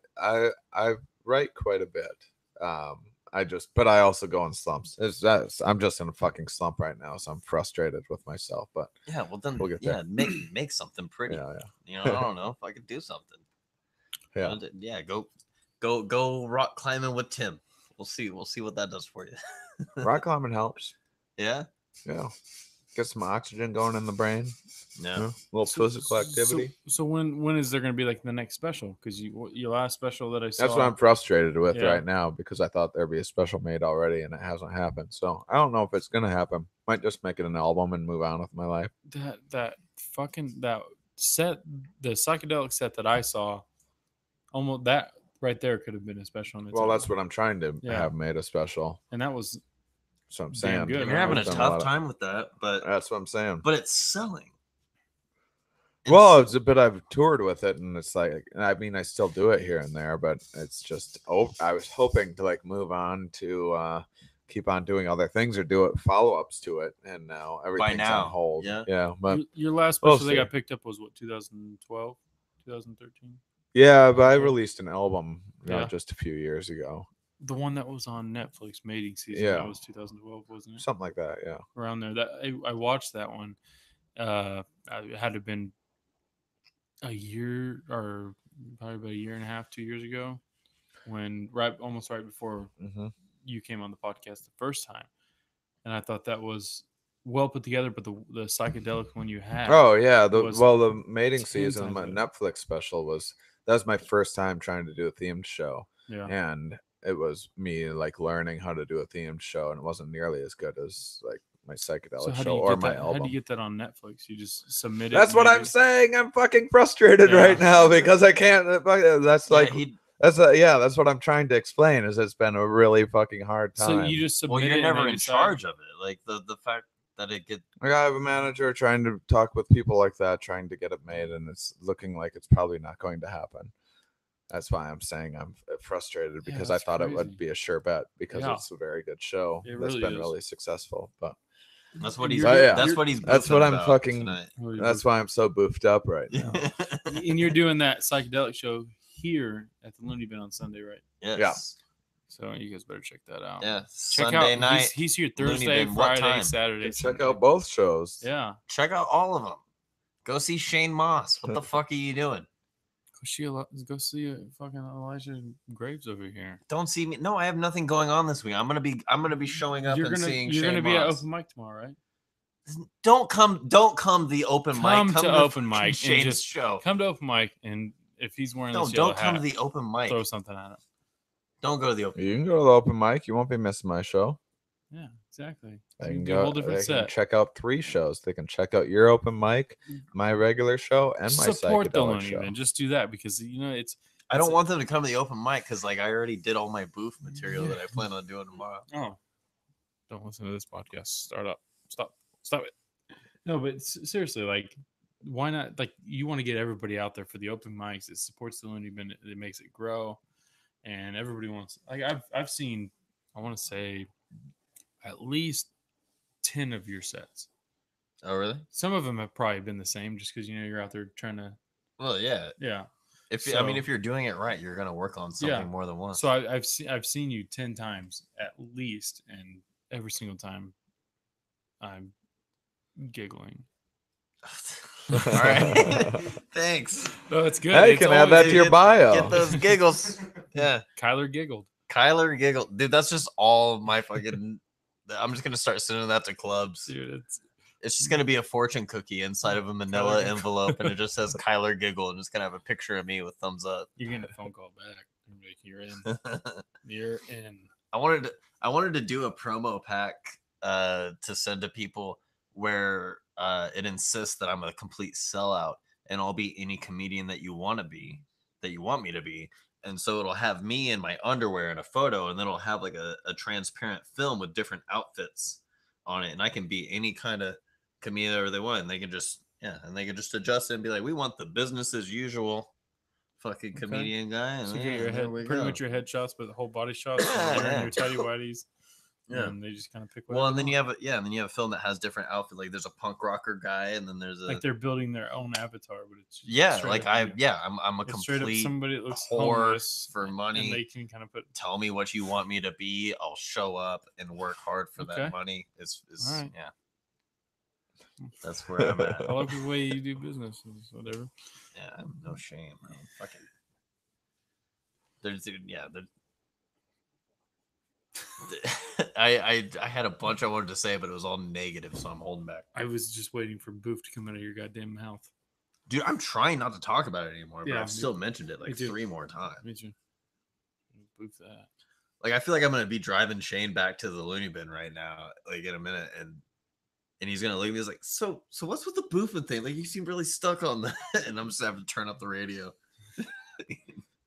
write quite a bit. But I also go in slumps. I'm just in a fucking slump right now, so I'm frustrated with myself. But yeah, well then we'll get there. make something pretty. Yeah. You know, I don't know if I could do something. Yeah. Go rock climbing with Tim. We'll see what that does for you. Rock climbing helps. Yeah. Get some oxygen going in the brain. Yeah. A little physical activity. So when is there going to be like the next special? Because your last special that I saw. That's what I'm frustrated with right now, because I thought there'd be a special made already and it hasn't happened. So I don't know if it's gonna happen. Might just make it an album and move on with my life. That set, the psychedelic set that I saw, almost that right there could have been a special on its Well, own. that's what I'm trying to have made a special. And that was. So I'm saying good. You're having a tough time with that, but that's what I'm saying. But it's selling. Well, but I've toured with it, and it's like, I mean, I still do it here and there, but it's just, I was hoping to like move on to keep on doing other things or do it follow-ups to it, and now everything's on hold. Yeah. But your last special they got picked up was what, 2012, 2013? Yeah, but I released an album just a few years ago. The one that was on Netflix, Mating Season, that was 2012, wasn't it? Something like that, yeah. Around there. That I watched that one. It had to have been a year, or probably about a year and a half, 2 years ago, when almost right before you came on the podcast the first time. And I thought that was well put together, but the psychedelic one you had. Oh yeah, the Mating Season, my Netflix special that was my first time trying to do a themed show. Yeah. And it was me like learning how to do a themed show, and it wasn't nearly as good as like my psychedelic show or my album. How do you get that on Netflix? You just submit it. That's what I'm saying. I'm fucking frustrated right now because I can't. That's like that's what I'm trying to explain. Is it's been a really fucking hard time. So you just submit. Well, you're never in charge of it. Like the fact that it gets. I have a manager trying to talk with people like that, trying to get it made, and it's looking like it's probably not going to happen. That's why I'm saying I'm frustrated, because I thought it would be a sure bet, because it's a very good show that's been really successful. But that's what he's. That's what he's. That's what I'm fucking. That's why I'm so boofed up right now. And you're doing that psychedelic show here at the Looney Bin on Sunday, right? Yes. Yeah. So you guys better check that out. Yeah. Check Sunday out, night. He's here Thursday, Friday, Saturday. Check out both shows. Yeah. Check out all of them. Go see Shane Mauss. What the fuck are you doing? Go see fucking Elijah Graves over here. Don't see me. No, I have nothing going on this week. I'm gonna be showing up and seeing. You're Shane gonna be Mauss. at open mic tomorrow, right? Don't come the open mic. Come to open mic. Shane's show. Come to open mic, and if he's wearing this don't come to the open mic. Throw something at him. Don't go to the open. You can go to the open mic. You won't be missing my show. Yeah, exactly. They can go. A whole different set. Can check out 3 shows. They can check out your open mic, my regular show, and my psychedelic show. Even just do that, because it's. I don't want them to come to the open mic because like I already did all my booth material that I plan on doing tomorrow. Oh, don't listen to this podcast. Stop it. No, but seriously, like, why not? Like, you want to get everybody out there for the open mics. It supports the Looney Bin. It makes it grow, and everybody wants. Like, I've seen, I want to say, at least 10 of your sets. Oh, really? Some of them have probably been the same, just because you're out there trying to. Well, yeah. If you're doing it right, you're gonna work on something more than once. So I've seen you 10 times at least, and every single time, I'm giggling. All right. Thanks. No, it's good. Hey, you can add that to your bio. Get those giggles. Yeah. Kyler giggled. Dude, that's just all my fucking. I'm just gonna start sending that to clubs. Dude, it's just gonna be a fortune cookie inside of a manila envelope, and it just says Kyler giggle, and it's gonna have a picture of me with thumbs up. You're getting a phone call back. You're in. You're in. I wanted to do a promo pack to send to people where it insists that I'm a complete sellout, and I'll be any comedian that you want me to be. And so it'll have me in my underwear and a photo, and then it'll have like a transparent film with different outfits on it, and I can be any kind of comedian they want, and they can just adjust it and be like, we want the business as usual fucking comedian guy. And so you get your head, pretty much your headshots, but the whole body shots, wearing your tidy whiteys. Yeah, and they just kind of pick. Well, and then you have a film that has different outfits. Like there's a punk rocker guy, and then there's like they're building their own avatar, but it's I'm a complete somebody that looks whore for money. And they can kind of tell me what you want me to be. I'll show up and work hard for that money. Is right. Yeah. That's where I'm at. I love the way you do business, whatever. Yeah, no shame, man. Fucking. I had a bunch I wanted to say, but it was all negative, so I'm holding back. I was just waiting for Boof to come out of your goddamn mouth. Dude, I'm trying not to talk about it anymore, but Yeah, I've still mentioned it like 3 more times. Me too. Boof that. Like, I feel like I'm gonna be driving Shane back to the loony bin right now, like in a minute, and he's gonna leave me. He's like, so what's with the boofing thing? Like, you seem really stuck on that, and I'm just having to turn up the radio.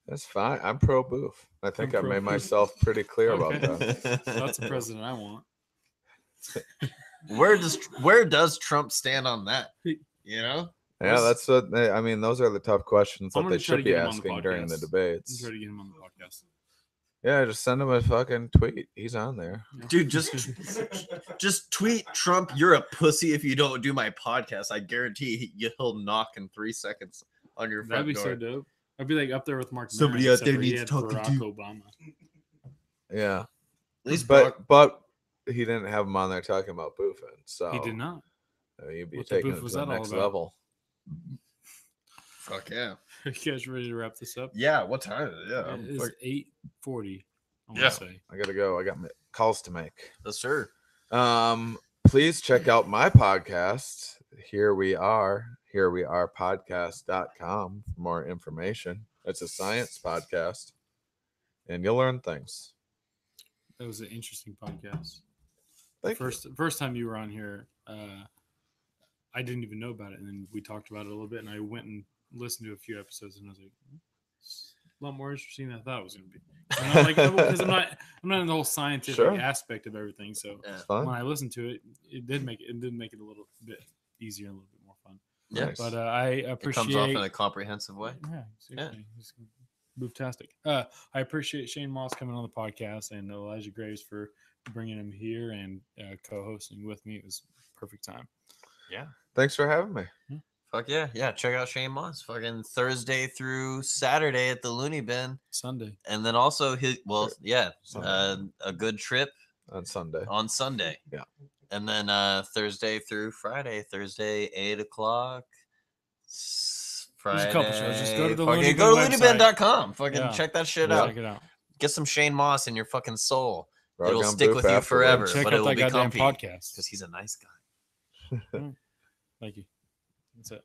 That's fine. I'm pro boof. I think I made myself pretty clear about that. That's the president I want. Where does Trump stand on that? You know? Yeah, that's what I mean. Those are the tough questions that they should be asking during the debates. I'm trying to get him on the podcast. Yeah, just send him a fucking tweet. He's on there. Dude, just tweet Trump, you're a pussy if you don't do my podcast. I guarantee he'll knock in 3 seconds on your front door. That'd be so dope. I'd be like up there with Mark. Somebody out there needs talking to Obama. Yeah. At least but he didn't have him on there talking about boofing. So he did not. You'd be taking it to the next level. Fuck yeah. Are you guys ready to wrap this up? Yeah, what time is it? Yeah. It's 8:40. Yeah. I gotta go. I got calls to make. Yes, sir. Please check out my podcast. Here we are podcast.com for more information. It's a science podcast and you'll learn things. That was an interesting podcast. The first time you were on here, I didn't even know about it, and then we talked about it a little bit, and I went and listened to a few episodes, and I was like, it's a lot more interesting than I thought it was going to be. Because I'm not in the whole scientific aspect of everything. So when I listened to it, it did make it a little bit easier, and a little bit more fun. Yeah, but I appreciate. It comes off in a comprehensive way. Yeah, seriously. Booftastic. I appreciate Shane Mauss coming on the podcast and Elijah Graves for bringing him here and co-hosting with me. It was perfect time. Yeah. Thanks for having me. Fuck yeah. Yeah. Check out Shane Mauss. Fucking Thursday through Saturday at the Looney Bin. Sunday. And then also a good trip on Sunday. Yeah. And then Thursday through Friday. Thursday, 8 o'clock. Friday. There's a couple shows. Just go to the loonybin.com. Fucking check that shit out. Check it out. Get some Shane Mauss in your fucking soul. It'll stick with you forever. Check but out it will that be goddamn comfy podcast. because he's a nice guy. Thank you. That's it.